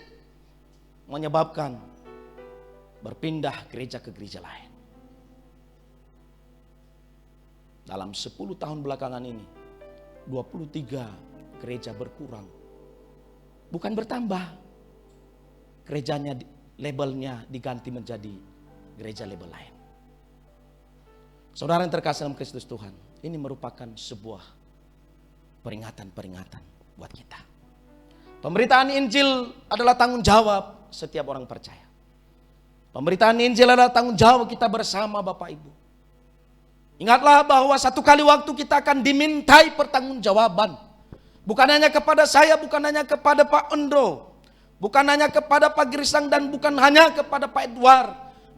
C: menyebabkan berpindah gereja ke gereja lain. Dalam 10 tahun belakangan ini, 23 gereja berkurang. Bukan bertambah. Gerejanya, labelnya diganti menjadi gereja label lain. Saudara yang terkasih dalam Kristus Tuhan, ini merupakan sebuah peringatan-peringatan buat kita. Pemberitaan Injil adalah tanggung jawab setiap orang percaya. Pemberitaan Injil adalah tanggung jawab kita bersama Bapak Ibu. Ingatlah bahwa satu kali waktu kita akan dimintai pertanggungjawaban. Bukan hanya kepada saya, bukan hanya kepada Pak Endro, bukan hanya kepada Pak Girisang, dan bukan hanya kepada Pak Edward,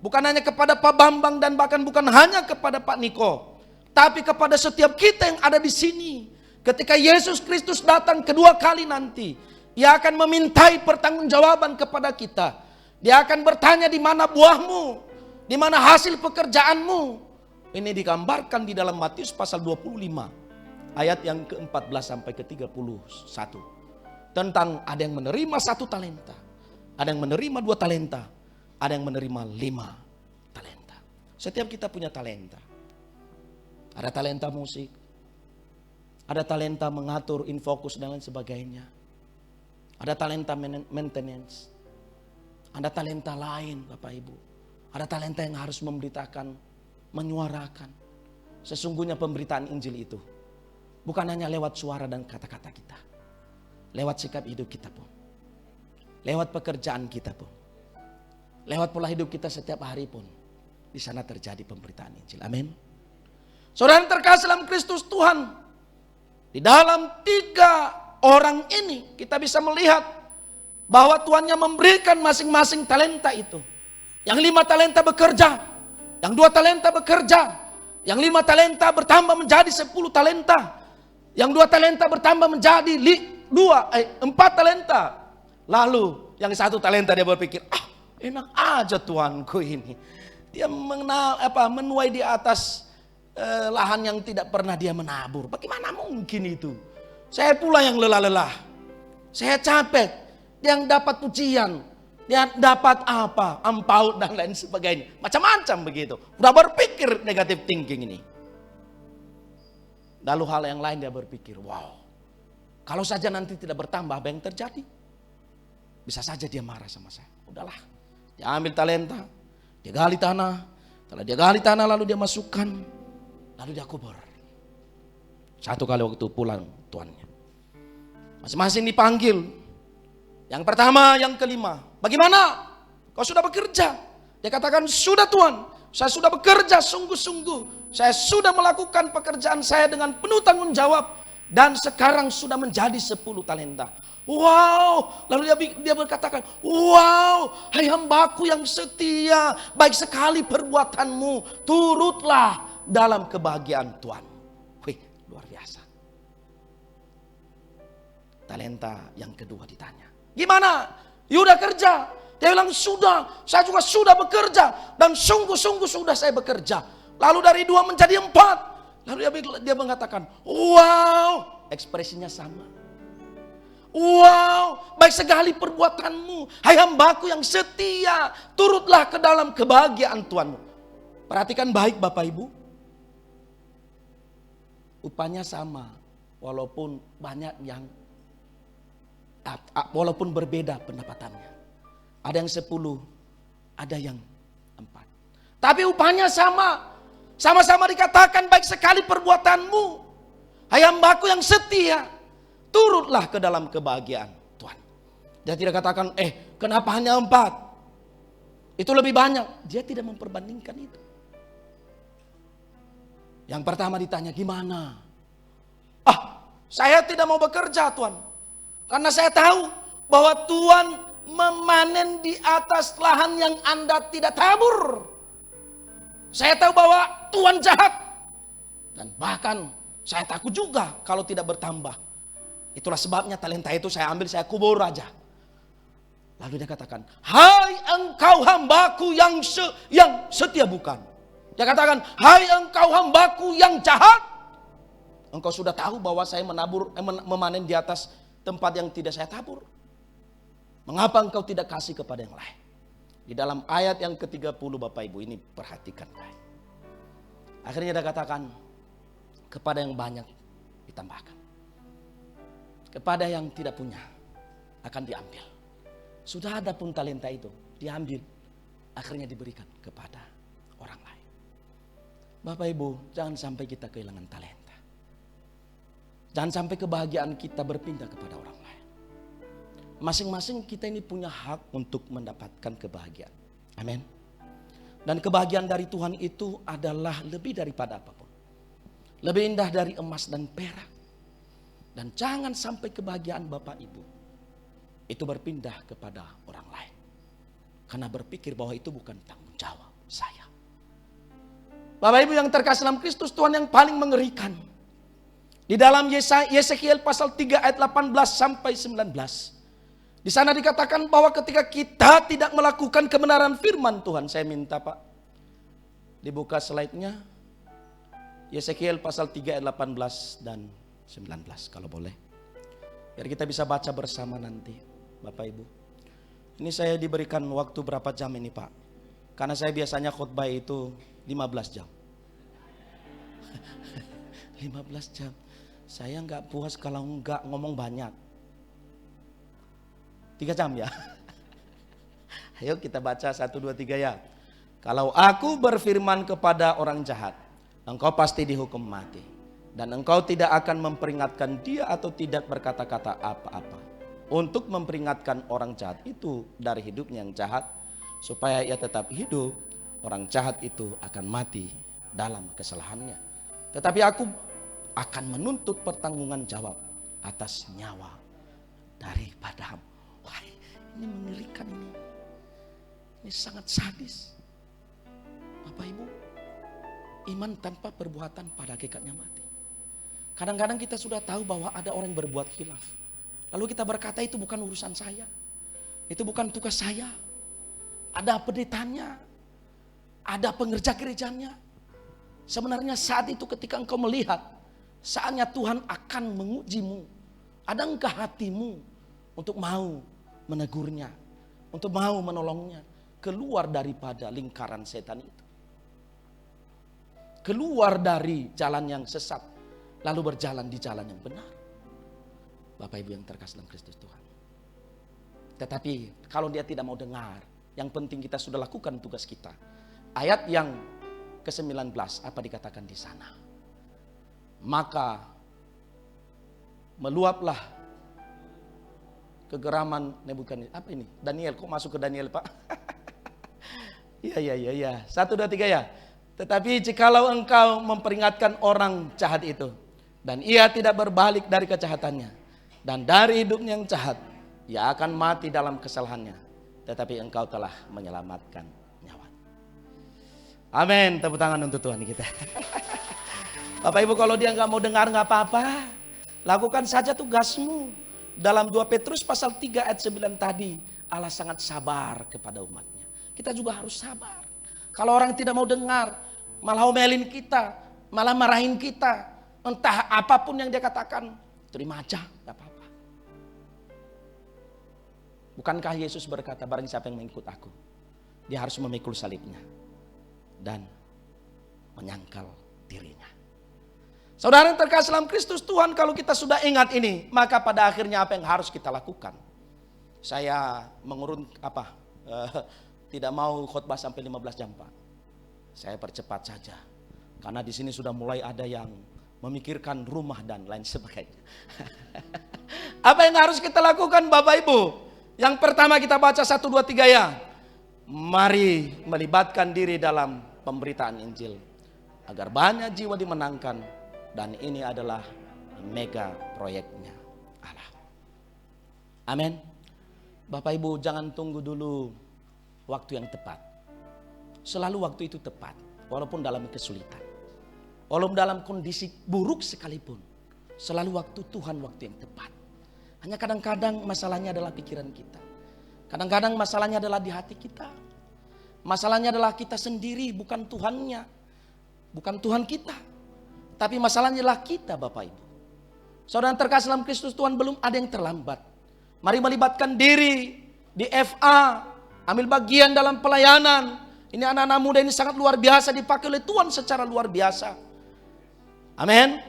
C: bukan hanya kepada Pak Bambang, dan bahkan bukan hanya kepada Pak Niko, tapi kepada setiap kita yang ada di sini. Ketika Yesus Kristus datang kedua kali nanti, Ia akan memintai pertanggungjawaban kepada kita. Dia akan bertanya, di mana buahmu? Di mana hasil pekerjaanmu? Ini digambarkan di dalam Matius pasal 25 ayat yang ke-14 sampai ke-31. Tentang ada yang menerima 1 talenta, ada yang menerima 2 talenta, ada yang menerima 5 talenta. Setiap kita punya talenta. Ada talenta musik, ada talenta mengatur infocus dan lain sebagainya. Ada talenta maintenance, ada talenta lain Bapak Ibu. Ada talenta yang harus memberitakan, menyuarakan. Sesungguhnya pemberitaan Injil itu bukan hanya lewat suara dan kata-kata kita, lewat sikap hidup kita pun, lewat pekerjaan kita pun, lewat pola hidup kita setiap hari pun, di sana terjadi pemberitaan Injil. Amin. Saudara yang terkasih dalam Kristus Tuhan, di dalam 3 orang ini kita bisa melihat bahwa Tuhannya memberikan masing-masing talenta itu. Yang 5 talenta bekerja, yang 2 talenta bekerja, yang 5 talenta bertambah menjadi 10 talenta, yang 2 talenta bertambah menjadi 4 talenta. Lalu yang 1 talenta dia berpikir, enak aja Tuanku ini. Dia menuai di atas lahan yang tidak pernah dia menabur. Bagaimana mungkin itu? Saya pula yang lelah-lelah. Saya capek. Dia yang dapat pujian. Dia dapat apa? Ampaut dan lain sebagainya. Macam-macam begitu. Udah berpikir negatif thinking ini. Lalu hal yang lain dia berpikir, wow, kalau saja nanti tidak bertambah, apa yang terjadi? Bisa saja dia marah sama saya. Udahlah, dia ambil talenta, dia gali tanah. Setelah dia gali tanah lalu dia masukkan, lalu dia kubur. 1 kali waktu pulang tuannya, masing-masing dipanggil. Yang pertama, yang kelima, bagaimana? Kau sudah bekerja? Dia katakan, sudah Tuhan, saya sudah bekerja sungguh-sungguh. Saya sudah melakukan pekerjaan saya dengan penuh tanggung jawab. Dan sekarang sudah menjadi 10 talenta. Wow, lalu dia berkatakan, wow, hai hambaku yang setia, baik sekali perbuatanmu, turutlah dalam kebahagiaan Tuhan. Wih, luar biasa. Talenta yang kedua ditanya, gimana? You udah kerja, Dia bilang, sudah, saya juga sudah bekerja. Dan sungguh-sungguh sudah saya bekerja. Lalu dari 2 menjadi 4. Lalu dia mengatakan, wow, ekspresinya sama. Wow, baik sekali perbuatanmu. Hai hambaku yang setia, turutlah ke dalam kebahagiaan Tuhanmu. Perhatikan baik Bapak Ibu. Upahnya sama, walaupun banyak yang, walaupun berbeda pendapatannya. Ada yang 10, ada yang 4. Tapi upahnya sama. Sama-sama dikatakan baik sekali perbuatanmu. Hai hambaku yang setia, turutlah ke dalam kebahagiaan Tuhan. Dia tidak katakan, kenapa hanya 4? Itu lebih banyak. Dia tidak memperbandingkan itu. Yang pertama ditanya, gimana? Saya tidak mau bekerja Tuhan. Karena saya tahu bahwa Tuhan memanen di atas lahan yang Anda tidak tabur. Saya tahu bahwa Tuhan jahat. Dan bahkan saya takut juga kalau tidak bertambah. Itulah sebabnya talenta itu saya ambil, saya kubur aja. Lalu dia katakan, hai engkau hambaku yang setia, bukan. Dia katakan, hai engkau hambaku yang jahat. Engkau sudah tahu bahwa saya memanen di atas tempat yang tidak saya tabur. Mengapa engkau tidak kasih kepada yang lain? Di dalam ayat yang ke-30 Bapak Ibu ini perhatikan baik. Akhirnya dia katakan, kepada yang banyak ditambahkan. Kepada yang tidak punya akan diambil. Sudah ada pun talenta itu diambil, akhirnya diberikan kepada orang lain. Bapak Ibu, jangan sampai kita kehilangan talenta. Jangan sampai kebahagiaan kita berpindah kepada orang lain. Masing-masing kita ini punya hak untuk mendapatkan kebahagiaan. Amin. Dan kebahagiaan dari Tuhan itu adalah lebih daripada apapun. Lebih indah dari emas dan perak. Dan jangan sampai kebahagiaan Bapak Ibu itu berpindah kepada orang lain. Karena berpikir bahwa itu bukan tanggung jawab saya. Bapak Ibu yang terkasih dalam Kristus, Tuhan yang paling mengerikan. Di dalam Yesekiel pasal 3 ayat 18 sampai 19. Di sana dikatakan bahwa ketika kita tidak melakukan kebenaran firman Tuhan. Saya minta Pak, dibuka slide-nya. Yesekiel pasal 3 ayat 18 dan 19 kalau boleh. Biar kita bisa baca bersama nanti Bapak Ibu. Ini saya diberikan waktu berapa jam ini Pak? Karena saya biasanya khotbah itu 15 jam. 15 jam. Saya nggak puas kalau nggak ngomong banyak. 3 jam ya. Ayo kita baca 1, 2, 3 ya. Kalau aku berfirman kepada orang jahat, engkau pasti dihukum mati. Dan engkau tidak akan memperingatkan dia atau tidak berkata-kata apa-apa. Untuk memperingatkan orang jahat itu dari hidupnya yang jahat. Supaya ia tetap hidup, orang jahat itu akan mati dalam kesalahannya. Tetapi aku akan menuntut pertanggungan jawab atas nyawa daripadamu. Wah, ini mengerikan ini. Ini sangat sadis. Bapak Ibu, iman tanpa perbuatan pada hakikatnya mati. Kadang-kadang kita sudah tahu bahwa ada orang yang berbuat khilaf. Lalu kita berkata itu bukan urusan saya. Itu bukan tugas saya. Ada pendetanya. Ada pengerja gerejanya. Sebenarnya saat itu ketika engkau melihat, saatnya Tuhan akan mengujimu. Adakah hatimu untuk mau menegurnya, untuk mau menolongnya, keluar daripada lingkaran setan itu. Keluar dari jalan yang sesat, lalu berjalan di jalan yang benar. Bapak Ibu yang terkasih dalam Kristus Tuhan. Tetapi kalau dia tidak mau dengar, yang penting kita sudah lakukan tugas kita. Ayat yang ke-19 apa dikatakan di sana? Maka meluaplah kegeraman Nebukadnezar. Apa ini? Daniel, kok masuk ke Daniel Pak? Iya. 1, 2, 3 ya. Tetapi jikalau engkau memperingatkan orang jahat itu, dan ia tidak berbalik dari kejahatannya, dan dari hidupnya yang jahat, ia akan mati dalam kesalahannya. Tetapi engkau telah menyelamatkan nyawa. Amin. Tepuk tangan untuk Tuhan kita. Bapak Ibu, kalau dia nggak mau dengar nggak apa-apa. Lakukan saja tugasmu. Dalam 2 Petrus pasal 3 ayat 9 tadi. Allah sangat sabar kepada umatnya. Kita juga harus sabar. Kalau orang tidak mau dengar, malah omelin kita, malah marahin kita, entah apapun yang dia katakan, terima aja, gak apa-apa. Bukankah Yesus berkata, barang siapa yang mengikut aku, dia harus memikul salibnya dan menyangkal dirinya. Saudara yang terkasih dalam Kristus Tuhan, kalau kita sudah ingat ini, maka pada akhirnya apa yang harus kita lakukan? Saya tidak mau khotbah sampai 15 jam, Pak. Saya percepat saja. Karena di sini sudah mulai ada yang memikirkan rumah dan lain sebagainya. Apa yang harus kita lakukan Bapak Ibu? Yang pertama kita baca 1, 2, 3 ya. Mari melibatkan diri dalam pemberitaan Injil. Agar banyak jiwa dimenangkan. Dan ini adalah mega proyeknya Allah. Amin. Bapak Ibu jangan tunggu dulu waktu yang tepat. Selalu waktu itu tepat. Walaupun dalam kesulitan. Walaupun dalam kondisi buruk sekalipun. Selalu waktu Tuhan waktu yang tepat. Hanya kadang-kadang masalahnya adalah pikiran kita. Kadang-kadang masalahnya adalah di hati kita. Masalahnya adalah kita sendiri, bukan Tuhannya. Bukan Tuhan kita. Tapi masalahnya adalah kita Bapak Ibu. Saudara terkasih dalam Kristus Tuhan, belum ada yang terlambat. Mari melibatkan diri di FA. Ambil bagian dalam pelayanan. Ini anak-anak muda ini sangat luar biasa, dipakai oleh Tuhan secara luar biasa. Amin.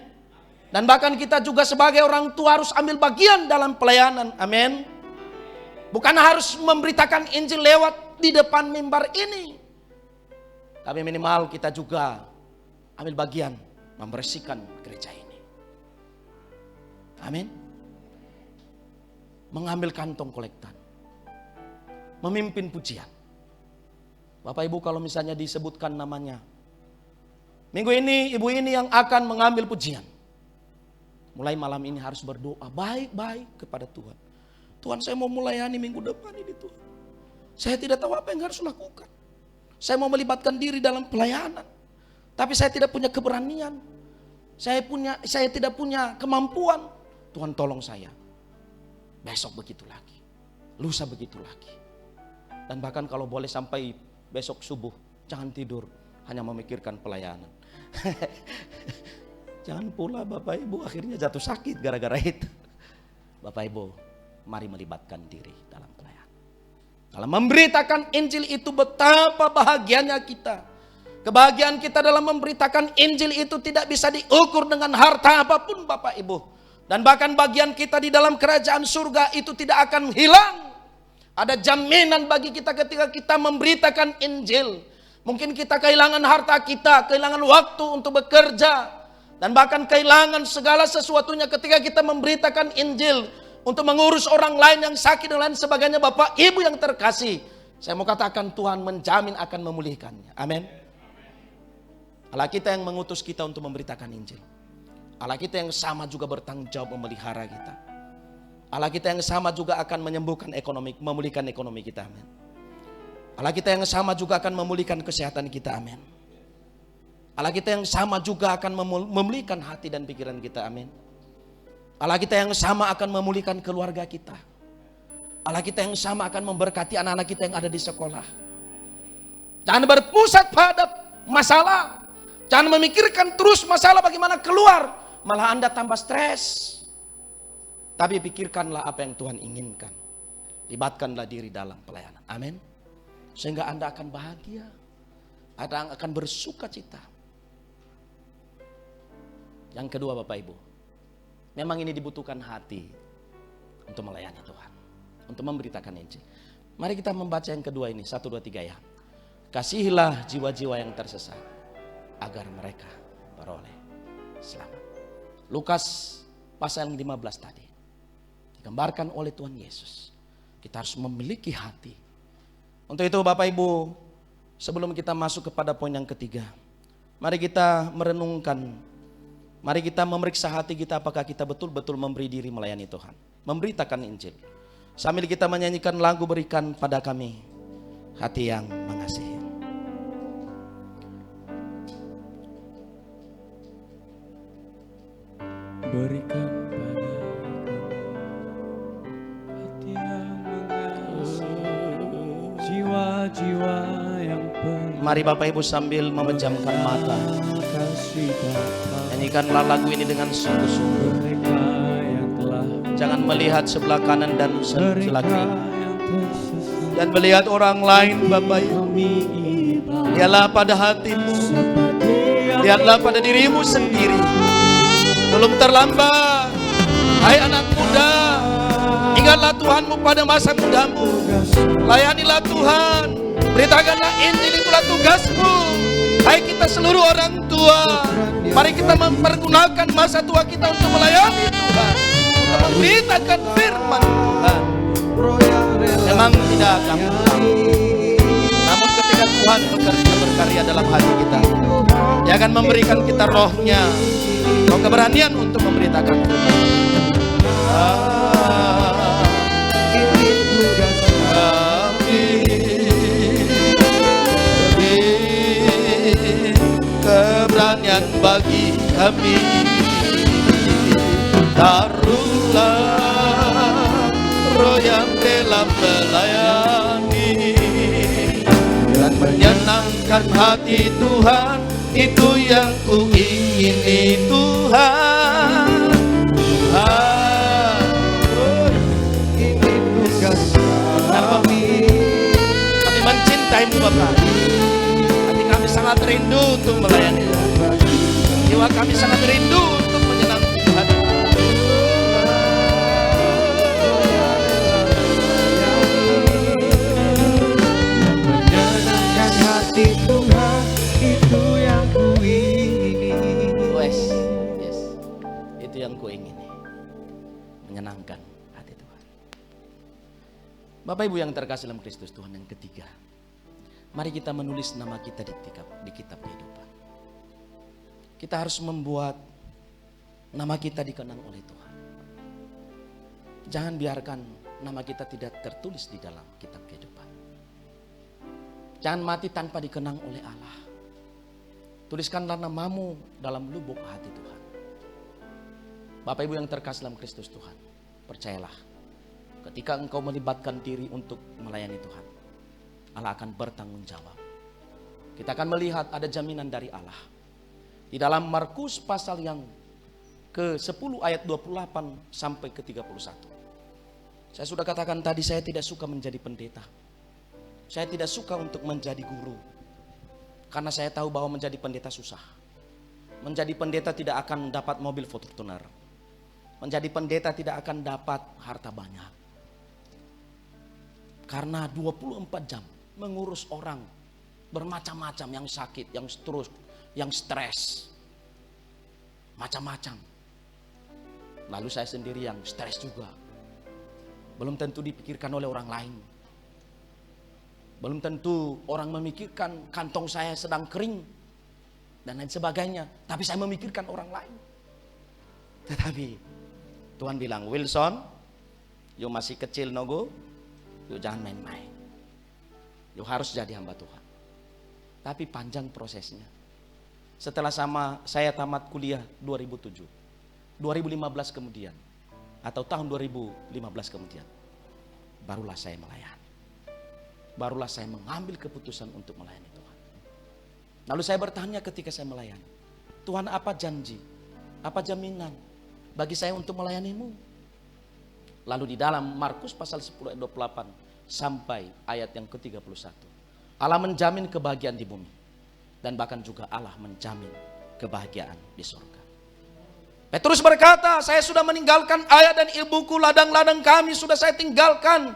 C: Dan bahkan kita juga sebagai orang tua harus ambil bagian dalam pelayanan. Amin. Bukan harus memberitakan Injil lewat di depan mimbar ini. Tapi minimal kita juga ambil bagian membersihkan gereja ini. Amin. Mengambil kantong kolektan. Memimpin pujian. Bapak Ibu kalau misalnya disebutkan namanya. Minggu ini ibu ini yang akan mengambil pujian. Mulai malam ini harus berdoa baik-baik kepada Tuhan. Tuhan saya mau melayani minggu depan ini Tuhan. Saya tidak tahu apa yang harus lakukan. Saya mau melibatkan diri dalam pelayanan. Tapi saya tidak punya keberanian. Saya tidak punya kemampuan. Tuhan tolong saya. Besok begitu lagi. Lusa begitu lagi. Dan bahkan kalau boleh sampai besok subuh. Jangan tidur. Hanya memikirkan pelayanan. Jangan pula Bapak Ibu akhirnya jatuh sakit gara-gara itu. Bapak Ibu, mari melibatkan diri dalam pelayanan. Dalam memberitakan Injil itu betapa bahagianya kita. Kebahagiaan kita dalam memberitakan Injil itu tidak bisa diukur dengan harta apapun Bapak Ibu. Dan bahkan bagian kita di dalam kerajaan surga itu tidak akan hilang. Ada jaminan bagi kita ketika kita memberitakan Injil. Mungkin kita kehilangan harta kita, kehilangan waktu untuk bekerja. Dan bahkan kehilangan segala sesuatunya ketika kita memberitakan Injil. Untuk mengurus orang lain yang sakit dan lain sebagainya. Bapak Ibu yang terkasih. Saya mau katakan Tuhan menjamin akan memulihkannya. Amin. Allah kita yang mengutus kita untuk memberitakan Injil. Allah kita yang sama juga bertanggung jawab memelihara kita. Allah kita yang sama juga akan menyembuhkan ekonomi, memulihkan ekonomi kita. Amin. Allah kita yang sama juga akan memulihkan kesehatan kita. Amin. Allah kita yang sama juga akan memulihkan hati dan pikiran kita. Amin. Allah kita yang sama akan memulihkan keluarga kita. Allah kita yang sama akan memberkati anak-anak kita yang ada di sekolah. Jangan berpusat pada masalah. Jangan memikirkan terus masalah bagaimana keluar. Malah Anda tambah stres. Tapi pikirkanlah apa yang Tuhan inginkan. Libatkanlah diri dalam pelayanan. Amin. Sehingga Anda akan bahagia. Anda akan bersuka cita. Yang kedua Bapak Ibu. Memang ini dibutuhkan hati. Untuk melayani Tuhan. Untuk memberitakan Injil. Mari kita membaca yang kedua ini. 1, 2, 3 ya. Kasihilah jiwa-jiwa yang tersesat. Agar mereka beroleh selamat. Lukas pasal 15 tadi. Digambarkan oleh Tuhan Yesus. Kita harus memiliki hati. Untuk itu Bapak Ibu, sebelum kita masuk kepada poin yang ketiga, mari kita merenungkan, mari kita memeriksa hati kita apakah kita betul-betul memberi diri melayani Tuhan, memberitakan Injil. Sambil kita menyanyikan lagu Berikan Pada Kami Hati Yang Mengasihi.
D: Berikan pada kami hati yang mengasihi.
C: Mari Bapak Ibu sambil memejamkan mata, nyanyikanlah lagu ini dengan sungguh-sungguh. Jangan melihat sebelah kanan dan sebelah kiri, dan melihat orang lain Bapak Ibu. Lihatlah pada hatimu, lihatlah pada dirimu sendiri. Belum terlambat, hai anak muda. Ingatlah Tuhanmu pada masa mudamu. Layanilah Tuhan, beritakanlah Injil, itulah tugasmu. Hai kita seluruh orang tua, mari kita mempergunakan masa tua kita untuk melayani Tuhan, untuk memberitakan firman Tuhan. Memang tidak gampang, namun ketika Tuhan berkarya dalam hati kita, Dia akan memberikan kita rohnya, roh keberanian untuk memberitakan firman. Ini tugas kami, keberanian bagi kami. Taruhlah roh yang rela melayani dan menyenangkan hati Tuhan, itu yang ku ingini Tuhan. Ini tugas kami. Kami mencintaimu Bapak. Hati kami sangat rindu untuk melayani Tuhan. Jiwa kami sangat rindu untuk menyenangkan Tuhan. Menyenangkan hati Tuhan, itu yang ku ingini. Yes. Itu yang ku ingini. Menyenangkan hati Tuhan. Bapak Ibu yang terkasih dalam Kristus Tuhan, yang ketiga, mari kita menulis nama kita di kitab kehidupan. Kita harus membuat nama kita dikenang oleh Tuhan. Jangan biarkan nama kita tidak tertulis di dalam kitab kehidupan. Jangan mati tanpa dikenang oleh Allah. Tuliskanlah namamu dalam lubuk hati Tuhan. Bapak Ibu yang terkasih dalam Kristus Tuhan, percayalah, ketika engkau melibatkan diri untuk melayani Tuhan, Allah akan bertanggung jawab. Kita akan melihat ada jaminan dari Allah. Di dalam Markus pasal yang ke-10 ayat 28 sampai ke-31. Saya sudah katakan tadi, saya tidak suka menjadi pendeta. Saya tidak suka untuk menjadi guru. Karena saya tahu bahwa menjadi pendeta susah. Menjadi pendeta tidak akan dapat mobil Fortuner. Menjadi pendeta tidak akan dapat harta banyak. Karena 24 jam mengurus orang bermacam-macam, yang sakit, yang stroke, yang stres, macam-macam. Lalu saya sendiri yang stres juga. Belum tentu dipikirkan oleh orang lain. Belum tentu orang memikirkan kantong saya sedang kering dan lain sebagainya. Tapi saya memikirkan orang lain. Tetapi Tuhan bilang, Wilson, you masih kecil Nogo, you jangan main-main. You harus jadi hamba Tuhan. Tapi panjang prosesnya. Setelah saya tamat kuliah 2007, 2015 kemudian, atau tahun 2015 kemudian, barulah saya melayani. Barulah saya mengambil keputusan untuk melayani Tuhan. Lalu saya bertanya ketika saya melayani, Tuhan, apa janji, apa jaminan bagi saya untuk melayanimu? Lalu di dalam Markus pasal 10 ayat 28 sampai ayat yang ke-31, Allah menjamin kebahagiaan di bumi. Dan bahkan juga Allah menjamin kebahagiaan di surga. Petrus berkata, saya sudah meninggalkan ayah dan ibuku, ladang-ladang kami sudah saya tinggalkan.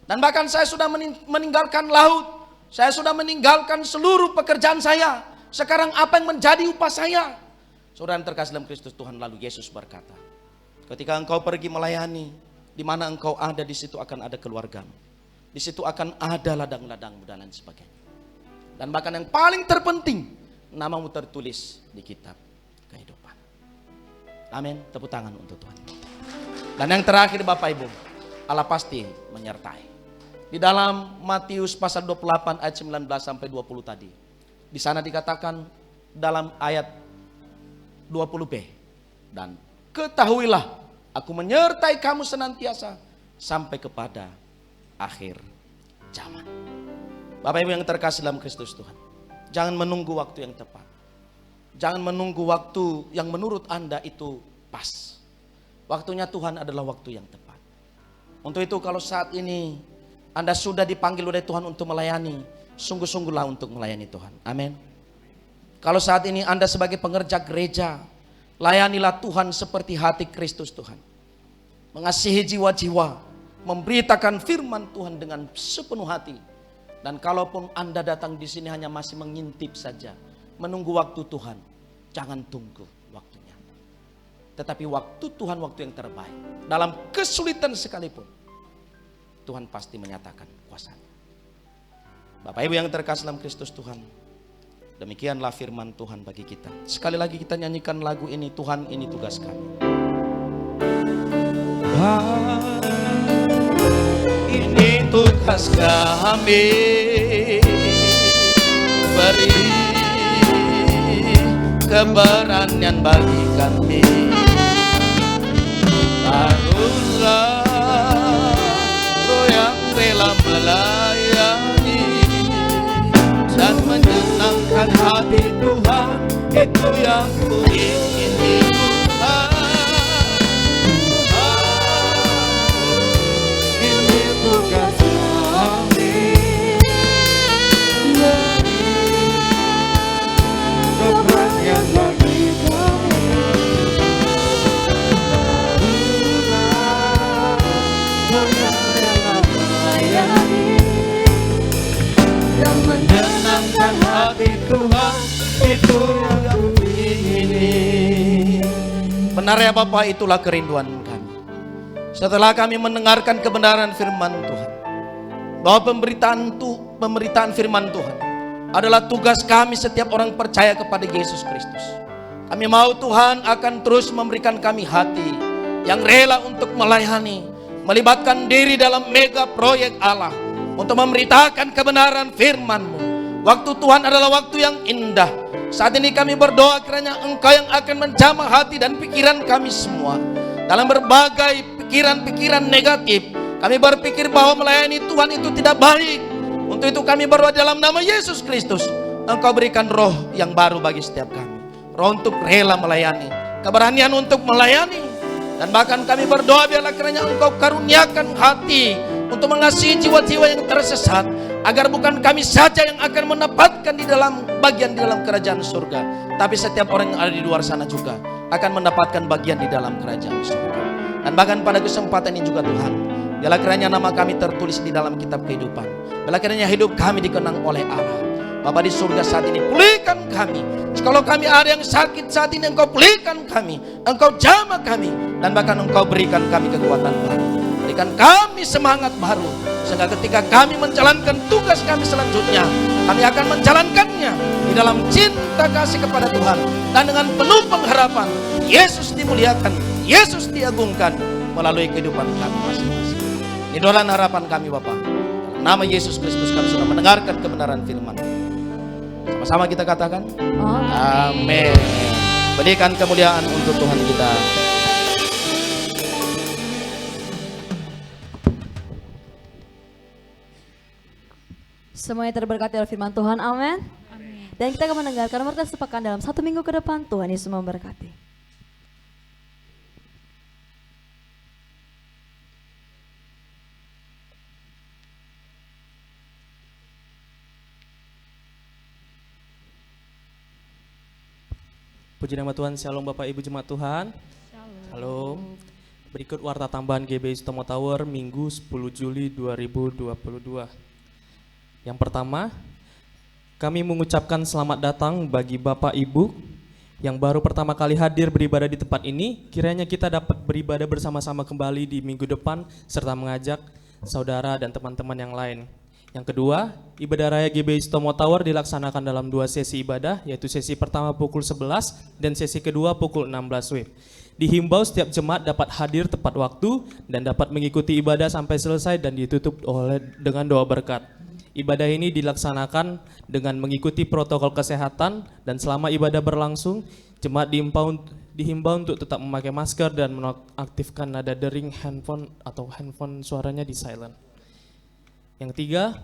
C: Dan bahkan saya sudah meninggalkan laut. Saya sudah meninggalkan seluruh pekerjaan saya. Sekarang apa yang menjadi upah saya? Saudara yang terkasih dalam Kristus Tuhan, lalu Yesus berkata, ketika engkau pergi melayani, di mana engkau ada, di situ akan ada keluargamu. Di situ akan ada ladang-ladangmu dan lain sebagainya. Dan bahkan yang paling terpenting, namamu tertulis di kitab kehidupan. Amin. Tepuk tangan untuk Tuhan. Dan yang terakhir Bapak Ibu, Allah pasti menyertai. Di dalam Matius pasal 28 ayat 19 sampai 20 tadi. Di sana dikatakan dalam ayat 20b. Dan ketahuilah, aku menyertai kamu senantiasa sampai kepada akhir zaman. Bapak Ibu yang terkasih dalam Kristus Tuhan, Jangan menunggu waktu yang tepat. Jangan menunggu waktu yang menurut Anda itu pas. Waktunya Tuhan adalah waktu yang tepat. Untuk itu kalau saat ini Anda sudah dipanggil oleh Tuhan untuk melayani, sungguh-sungguhlah untuk melayani Tuhan. Amin. Kalau saat ini Anda sebagai pengerja gereja, layanilah Tuhan seperti hati Kristus Tuhan. Mengasihi jiwa-jiwa, memberitakan firman Tuhan dengan sepenuh hati. Dan kalaupun Anda datang di sini hanya masih mengintip saja, menunggu waktu Tuhan, jangan tunggu waktunya. Tetapi waktu Tuhan waktu yang terbaik. Dalam kesulitan sekalipun, Tuhan pasti menyatakan kuasanya. Bapak Ibu yang terkasih dalam Kristus Tuhan, demikianlah firman Tuhan bagi kita. Sekali lagi kita nyanyikan lagu ini, Tuhan ini tugas kami. Ini tugas kami, beri keberanian bagi kami. Haruslah Roh yang rela melayani dan menyenangkan hati Tuhan, itu yang ku ingini Tuhan. Ini tugas kami, keberanian bagi kami. Dan menyenangkan hati Tuhan, itu yang ku ingini. Benar ya Bapak, itulah kerinduan kami. Setelah kami mendengarkan kebenaran firman Tuhan, bahwa pemberitaan firman Tuhan adalah tugas kami setiap orang percaya kepada Yesus Kristus. Kami mau Tuhan akan terus memberikan kami hati yang rela untuk melayani, melibatkan diri dalam mega proyek Allah untuk memberitakan kebenaran firman-Mu. Waktu Tuhan adalah waktu yang indah. Saat ini kami berdoa kiranya Engkau yang akan menjamah hati dan pikiran kami semua. Dalam berbagai pikiran-pikiran negatif, kami berpikir bahwa melayani Tuhan itu tidak baik. Untuk itu kami berdoa dalam nama Yesus Kristus, Engkau berikan roh yang baru bagi setiap kami. Roh untuk rela melayani, keberanian untuk melayani. Dan bahkan kami berdoa biarlah kiranya Engkau karuniakan hati untuk mengasihi jiwa-jiwa yang tersesat, agar bukan kami saja yang akan mendapatkan di dalam bagian di dalam kerajaan surga, tapi setiap orang yang ada di luar sana juga akan mendapatkan bagian di dalam kerajaan surga. Dan bahkan pada kesempatan ini juga Tuhan, biarlah kiranya nama kami tertulis di dalam kitab kehidupan. Biarlah kiranya hidup kami dikenang oleh Allah. Bapa di surga saat ini, pulihkan kami. Jikalau kami ada yang sakit saat ini, Engkau pulihkan kami, Engkau jamah kami, dan bahkan Engkau berikan kami kekuatan baru, berikan kami semangat baru, sehingga ketika kami menjalankan tugas kami selanjutnya, kami akan menjalankannya di dalam cinta kasih kepada Tuhan, dan dengan penuh pengharapan Yesus dimuliakan, Yesus diagungkan melalui kehidupan kami masing-masing. Ini doa dan harapan kami Bapa. Dalam nama Yesus Kristus kami sudah mendengarkan kebenaran firman. Sama-sama kita katakan amin. Berikan kemuliaan untuk Tuhan kita.
A: Semuanya terberkati oleh firman Tuhan, amin. Dan kita akan mendengarkan warta sepekan dalam 1 minggu ke depan. Tuhan Yesus memberkati.
D: Puji nama Tuhan, Shalom Bapak Ibu Jemaat Tuhan. Shalom. Berikut warta tambahan GBI Sutomo Tower Minggu 10 Juli 2022. Yang pertama, kami mengucapkan selamat datang bagi Bapak Ibu yang baru pertama kali hadir beribadah di tempat ini. Kiranya kita dapat beribadah bersama-sama kembali di minggu depan serta mengajak saudara dan teman-teman yang lain. Yang kedua, ibadah raya GBI Sutomo Tower dilaksanakan dalam 2 sesi ibadah, yaitu sesi pertama pukul 11 dan sesi kedua pukul 16 WIB. Dihimbau setiap jemaat dapat hadir tepat waktu dan dapat mengikuti ibadah sampai selesai dan ditutup dengan doa berkat. Ibadah ini dilaksanakan dengan mengikuti protokol kesehatan dan selama ibadah berlangsung, jemaat dihimbau untuk tetap memakai masker dan menonaktifkan nada dering handphone atau handphone suaranya di silent. Yang ketiga,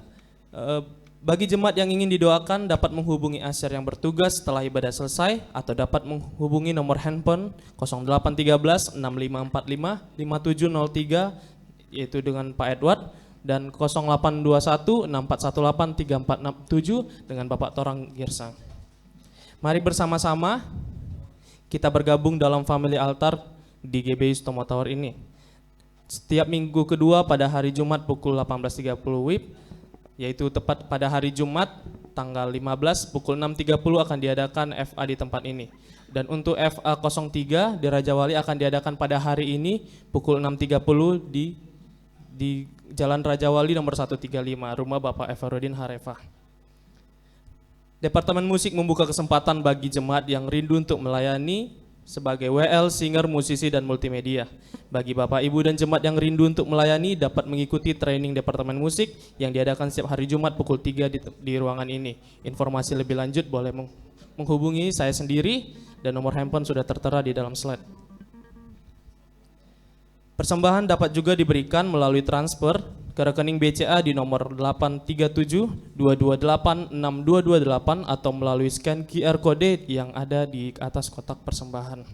D: Bagi jemaat yang ingin didoakan dapat menghubungi Asyar yang bertugas setelah ibadah selesai atau dapat menghubungi nomor handphone 0813 6545 5703 yaitu dengan Pak Edward dan 0821 6418 3467 dengan Bapak Torang Girsang. Mari bersama-sama kita bergabung dalam family altar di GBI Sutomo Tower ini. Setiap minggu kedua pada hari Jumat pukul 18.30 WIB, yaitu tepat pada hari Jumat tanggal 15 pukul 6.30 akan diadakan FA di tempat ini. Dan untuk FA 03 di Raja Wali akan diadakan pada hari ini pukul 6.30 di Jalan Raja Wali nomor 135, rumah Bapak Evarudin Harefa. Departemen Musik membuka kesempatan bagi jemaat yang rindu untuk melayani sebagai WL, singer, musisi, dan multimedia. Bagi Bapak, Ibu, dan jemaat yang rindu untuk melayani dapat mengikuti training Departemen Musik yang diadakan setiap hari Jumat pukul 3 di ruangan ini. Informasi lebih lanjut boleh menghubungi saya sendiri dan nomor handphone sudah tertera di dalam slide. Persembahan dapat juga diberikan melalui transfer ke rekening BCA di nomor 837-228-6228 atau melalui scan QR Code yang ada di atas kotak persembahan.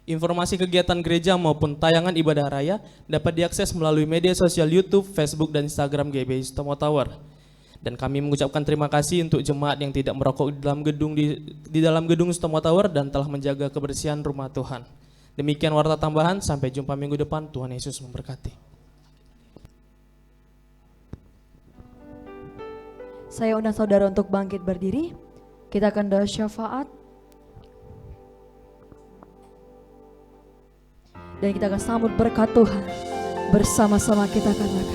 D: Informasi kegiatan gereja maupun tayangan ibadah raya dapat diakses melalui media sosial YouTube, Facebook, dan Instagram GBI Sutomo Tower. Dan kami mengucapkan terima kasih untuk jemaat yang tidak merokok di dalam gedung Sutomo Tower dan telah menjaga kebersihan rumah Tuhan. Demikian warta tambahan, sampai jumpa minggu depan. Tuhan Yesus memberkati.
A: Saya undang saudara untuk bangkit berdiri. Kita akan doa syafaat. Dan kita akan sambut berkat Tuhan. Bersama-sama kita katakan.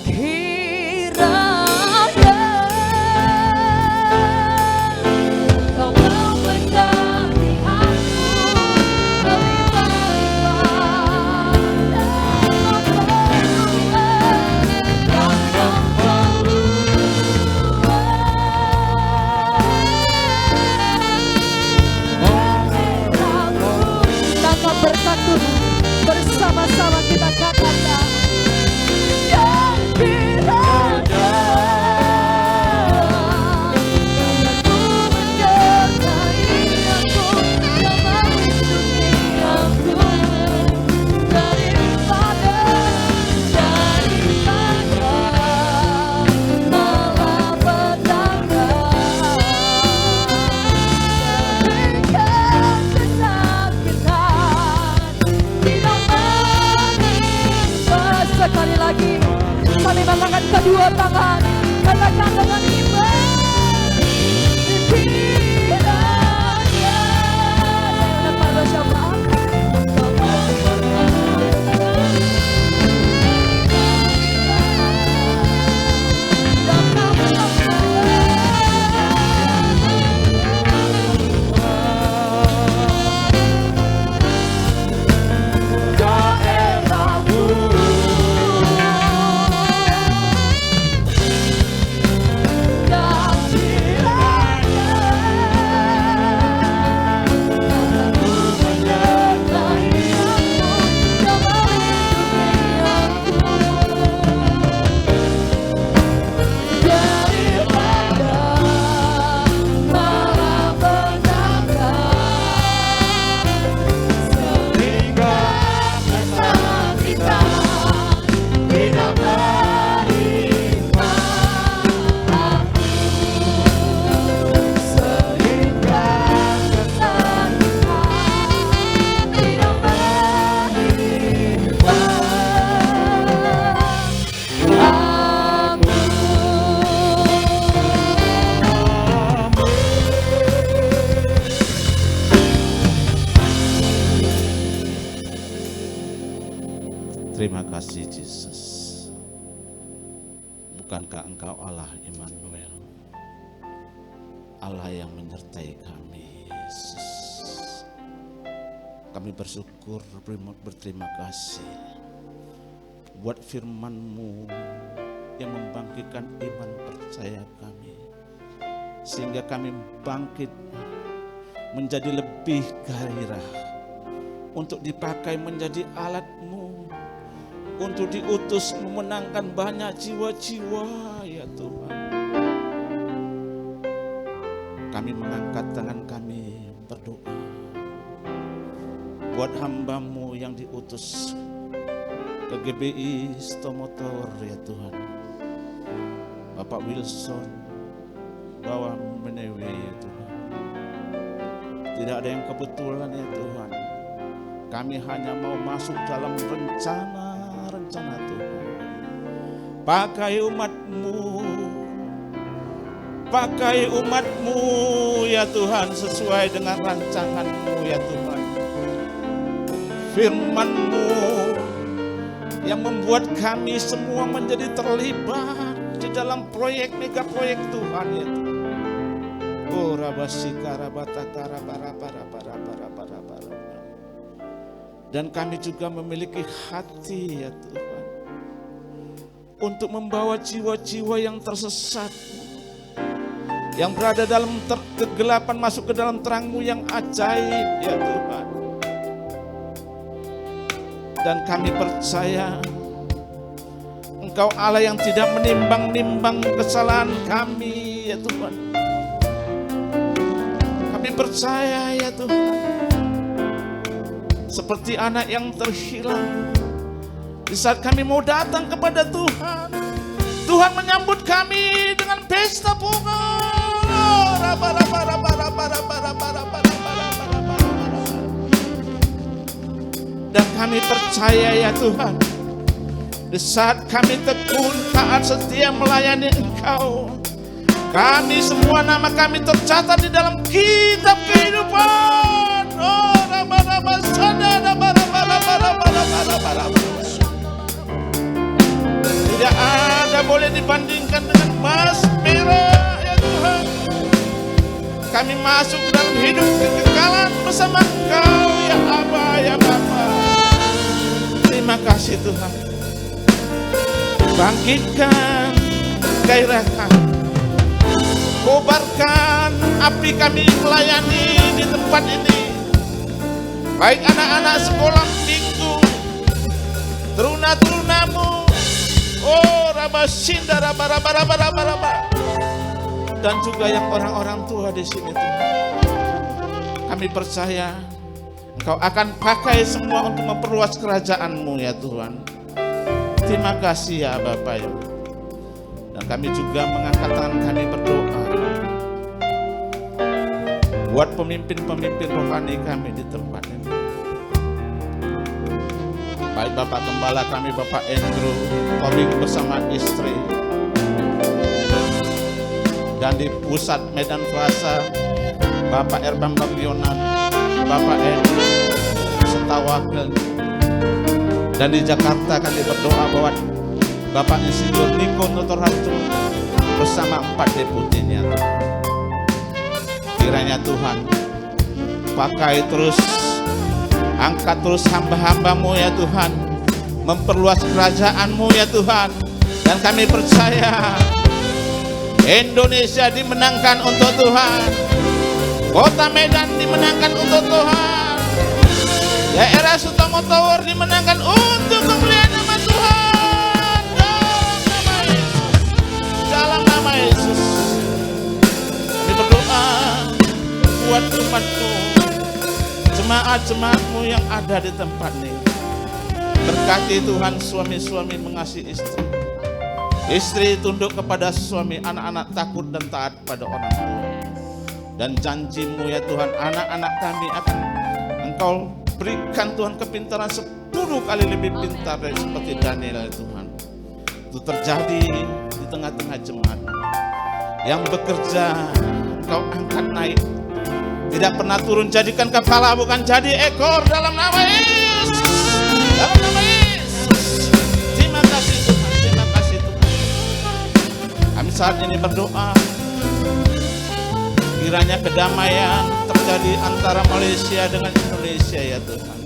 A: Kiranya Kau memberkati aku berlimpah-limpah dalam perlindungan dan tangkap berkat Tuhan. Bersama-sama kita katakan yang kiranya Ku menyertai aku dan melindungi aku daripada malapetaka berikan kesakitan tidak menimpa. Sekali lagi kami banggakan kedua tangan, katakan dengan iman. Kiranya dan pada syafaat
B: Terima kasih Yesus. Bukankah Engkau Allah Immanuel, Allah yang menyertai kami, Yesus. Kami bersyukur, berterima kasih buat firman-Mu yang membangkitkan iman percaya kami, sehingga kami bangkit menjadi lebih gairah untuk dipakai menjadi alat-Mu, untuk diutus memenangkan banyak jiwa-jiwa ya Tuhan. kami mengangkat tangan kami berdoa buat hamba-Mu yang diutus ke GBI Stomotor ya Tuhan. Bapak Wilson bawa Menewe ya Tuhan. Tidak ada yang kebetulan ya Tuhan. Kami hanya mau masuk dalam rencana Tuhan. Pakai umat-Mu ya Tuhan sesuai dengan rancangan-Mu ya Tuhan. Firman-Mu yang membuat kami semua menjadi terlibat di dalam proyek mega proyek Tuhan ya Tuhan. Oh rabasika rabatakara para. Dan kami juga memiliki hati ya Tuhan untuk membawa jiwa-jiwa yang tersesat, yang berada dalam kegelapan masuk ke dalam terang-Mu yang ajaib ya Tuhan. Dan kami percaya Engkau Allah yang tidak menimbang-nimbang kesalahan kami ya Tuhan. Kami percaya ya Tuhan, seperti anak yang terhilang, di saat kami mau datang kepada Tuhan, Tuhan menyambut kami dengan pesta bunga. Dan kami percaya ya Tuhan, di saat kami tekun taat setia melayani Engkau, kami semua nama kami tercatat di dalam kitab kehidupan. Tidak ada boleh dibandingkan dengan emas perak ya Tuhan. Kami masuk dalam hidup kekekalan bersama Engkau ya Aba ya Bapa. Terima kasih Tuhan. Bangkitkan gairah kami, kobarkan api kami melayani di tempat ini. Baik anak-anak sekolah minggu, teruna-terunamu, oh rabasinda raba, dan juga yang orang-orang tua di sini Tuhan. Kami percaya Engkau akan pakai semua untuk memperluas kerajaan-Mu ya Tuhan. Terima kasih ya Bapak ya. Dan kami juga mengangkat tangan kami berdoa buat pemimpin-pemimpin rohani kami di tempat ini. Baik Bapak Gembala kami, Bapak Andrew Koming bersama istri. Dan di pusat Medan Plaza, Bapak Erbang Bagionan, Bapak Andrew serta wakil. Dan di Jakarta kami berdoa buat Bapak Insinyur Niko Nutorharjo bersama 4 deputinya. Kiranya Tuhan pakai terus, angkat terus hamba-hamba-Mu ya Tuhan, memperluas kerajaan-Mu ya Tuhan. Dan kami percaya Indonesia dimenangkan untuk Tuhan, Kota Medan dimenangkan untuk Tuhan, daerah Sutomo Tower dimenangkan untuk kemuliaan nama Tuhan. Dalam nama Yesus kami berdoa buat umat-Mu, jemaat-jemaat-Mu yang ada di tempat ini. Berkati Tuhan suami-suami mengasihi istri, istri tunduk kepada suami, anak-anak takut dan taat pada orang tua. Dan janji-Mu ya Tuhan, anak-anak kami akan Engkau berikan Tuhan kepintaran 10 kali lebih pintar dari seperti Daniel ya Tuhan. Itu terjadi di tengah-tengah jemaat yang bekerja. Engkau angkat naik, tidak pernah turun, jadikan kepala bukan jadi ekor, dalam nama Yesus. Dalam nama Yesus. Terima kasih Tuhan, terima kasih Tuhan. Kami saat ini berdoa kiranya kedamaian terjadi antara Malaysia dengan Indonesia ya Tuhan.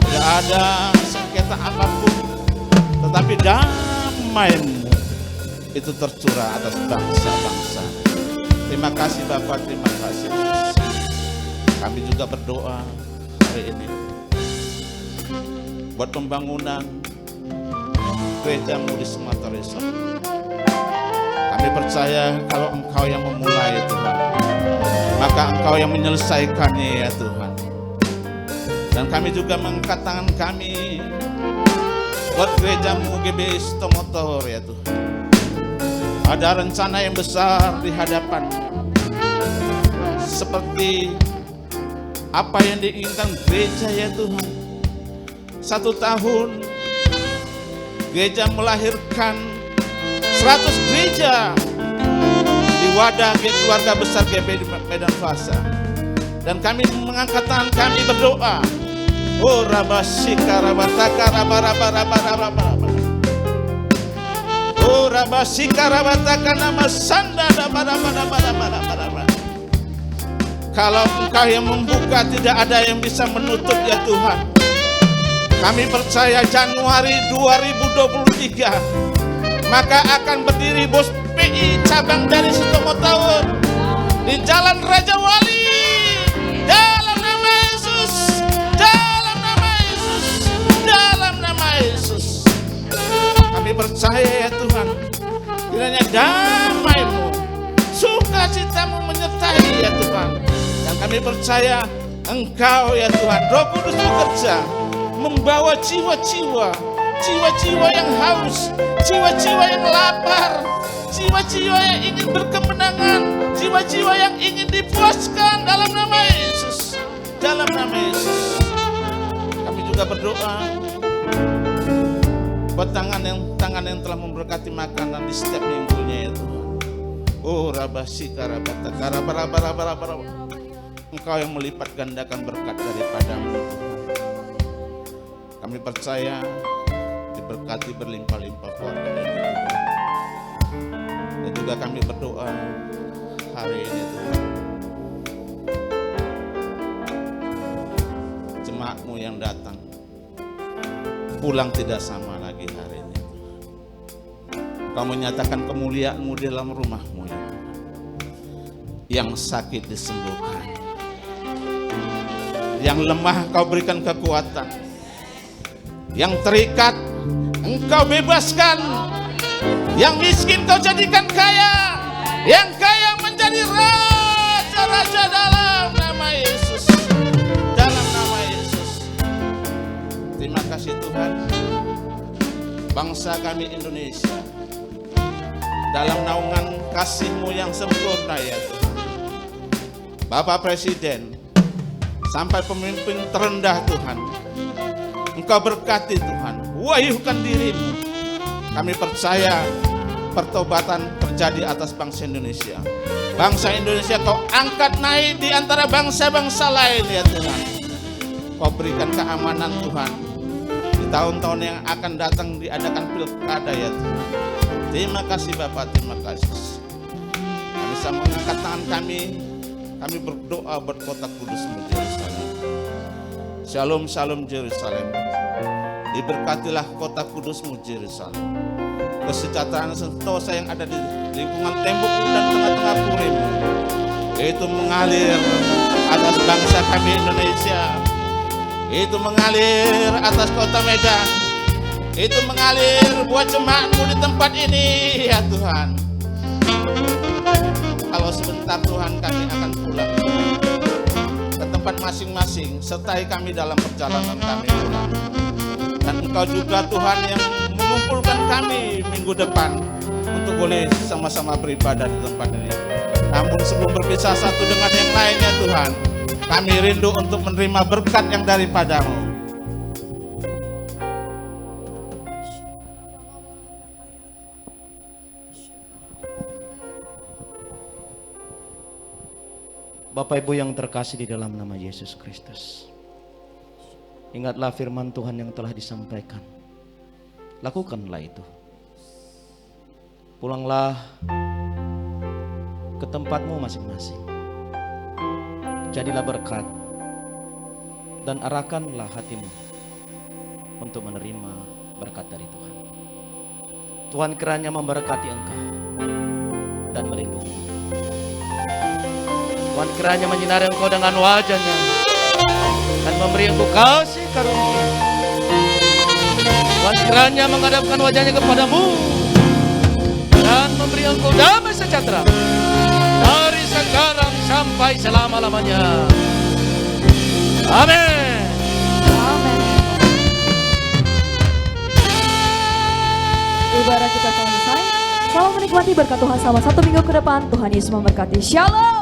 B: Tidak ada sengketa apapun, tetapi damai-Mu itu tercurah atas bangsa-bangsa. Terima kasih Bapak, terima kasih Yesus. Kami juga berdoa hari ini buat pembangunan gereja-Mu di Sumatera Resort. Kami percaya kalau Engkau yang memulai Tuhan, maka Engkau yang menyelesaikannya ya Tuhan. Dan kami juga mengangkat tangan kami buat gerejamu GBI Sitomotor ya Tuhan. Ada rencana yang besar di hadapan, seperti apa yang diinginkan gereja ya Tuhan. 1 tahun gereja melahirkan 100 gereja di wadah keluarga besar GBI Medan Fasa. Dan kami mengangkat tangan kami berdoa. Oh rabasika rabataka rabarabarabarabarabar. Oh rabasika rabataka nama sanda rabarabarabarabarabar. Kalau Engkau yang membuka, tidak ada yang bisa menutup ya Tuhan. Kami percaya Januari 2023 maka akan berdiri bos PI cabang dari Sitomotor di Jalan Raja Wali. Dalam nama Yesus, dalam nama Yesus, dalam nama Yesus. Kami percaya ya Tuhan, kiranya damai-Mu, sukacita-Mu menyertai ya Tuhan. Dan kami percaya Engkau ya Tuhan, Roh Kudus bekerja membawa jiwa-jiwa yang haus, jiwa-jiwa yang lapar, jiwa-jiwa yang ingin berkemenangan, jiwa-jiwa yang ingin dipuaskan dalam nama Yesus. Dalam nama Yesus. Kami juga berdoa buat tangan yang telah memberkati makanan di setiap minggunya ya Tuhan. Oh rabasika rabataka rabarabarabarabara. Engkau yang melipat gandakan berkat daripada-Mu. Kami percaya diberkati berlimpah-limpah keluarga ini. Dan juga kami berdoa hari ini Tuhan, jemaat-Mu yang datang pulang tidak sama lagi hari ini. Kau menyatakan kemuliaan-Mu di dalam rumah-Mu ya. Yang sakit disembuhkan, yang lemah Kau berikan kekuatan, yang terikat Engkau bebaskan, yang miskin Kau jadikan kaya, yang kaya menjadi raja-raja dalam nama Yesus. Dalam nama Yesus. Terima kasih Tuhan. Bangsa kami Indonesia dalam naungan kasih-Mu yang sempurna ya Tuhan. Bapak Presiden sampai pemimpin terendah Tuhan, Engkau berkati Tuhan, wahyukan diri-Mu. Kami percaya pertobatan terjadi atas bangsa Indonesia. Bangsa Indonesia Kau angkat naik di antara bangsa-bangsa lain ya Tuhan. Kau berikan keamanan Tuhan. Di tahun-tahun yang akan datang diadakan pilkada ya Tuhan. Terima kasih Bapak, terima kasih. Kami sama mengangkat tangan kami berdoa buat kota kudus-Mu Yerusalem. Shalom, shalom Yerusalem. Diberkatilah kota kudus-Mu Yerusalem. Kesejahteraan sentosa yang ada di lingkungan tembok dan tengah-tengah Purim-Mu, itu mengalir atas bangsa kami Indonesia. Itu mengalir atas kota Medan. Itu mengalir buat jemaat-Mu di tempat ini ya Tuhan. Kalau sebentar Tuhan kami akan pulang ke tempat masing-masing, sertai kami dalam perjalanan kami pulang. Dan Engkau juga Tuhan yang mengumpulkan kami minggu depan untuk boleh sama-sama beribadah di tempat ini. Namun sebelum berpisah satu dengan yang lainnya Tuhan, kami rindu untuk menerima berkat yang daripada-Mu.
C: Bapak Ibu yang terkasih di dalam nama Yesus Kristus, ingatlah firman Tuhan yang telah disampaikan. Lakukanlah itu. Pulanglah ke tempatmu masing-masing. Jadilah berkat dan arahkanlah hatimu untuk menerima berkat dari Tuhan. Tuhan kiranya memberkati engkau dan melindungi engkau. Tuhan kiranya menyinari engkau dengan wajah-Nya dan memberi engkau kasih karunia. Tuhan kiranya menghadapkan wajah-Nya kepadamu dan memberi engkau damai sejahtera dari sekarang sampai selama-lamanya. Amin.
A: Amin. Ibadah kita selesai. Selamat menikmati berkat Tuhan selama 1 minggu ke depan. Tuhan Yesus memberkati. Shalom.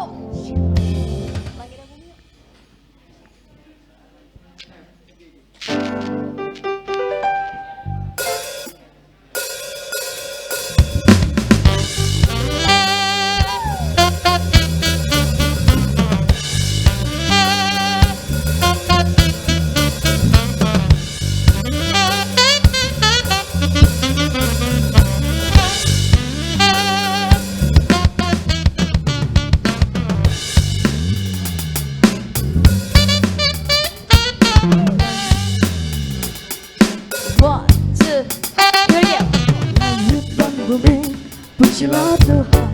A: Pujilah Tuhan,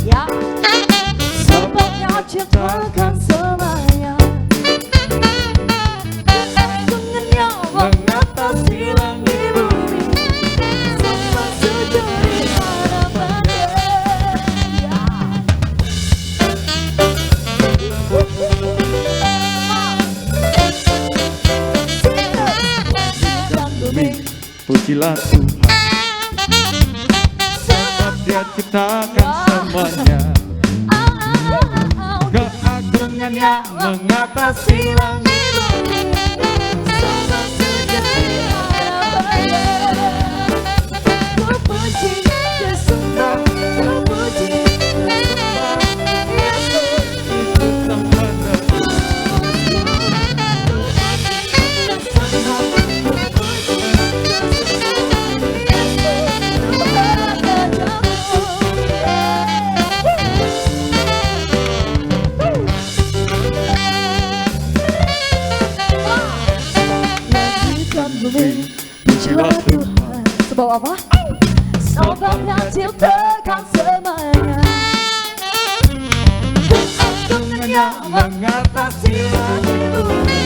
A: ya, sebabnya ciptakan semuanya. Keagungannya mengatasi langit bumi, semua sejati harapannya.
E: Pujilah Tuhan, Dia ciptakan semuanya. Keagungannya mengatasi langit bumi,
A: Semua sejati harapannya. Ku puji Yesus, ku puji Yesus.
E: itu sempurna. Pujilah Tuhan,
A: Sebab apa? Sebabnya ciptakan semuanya.
E: keagungannya mengatasi langit bumi.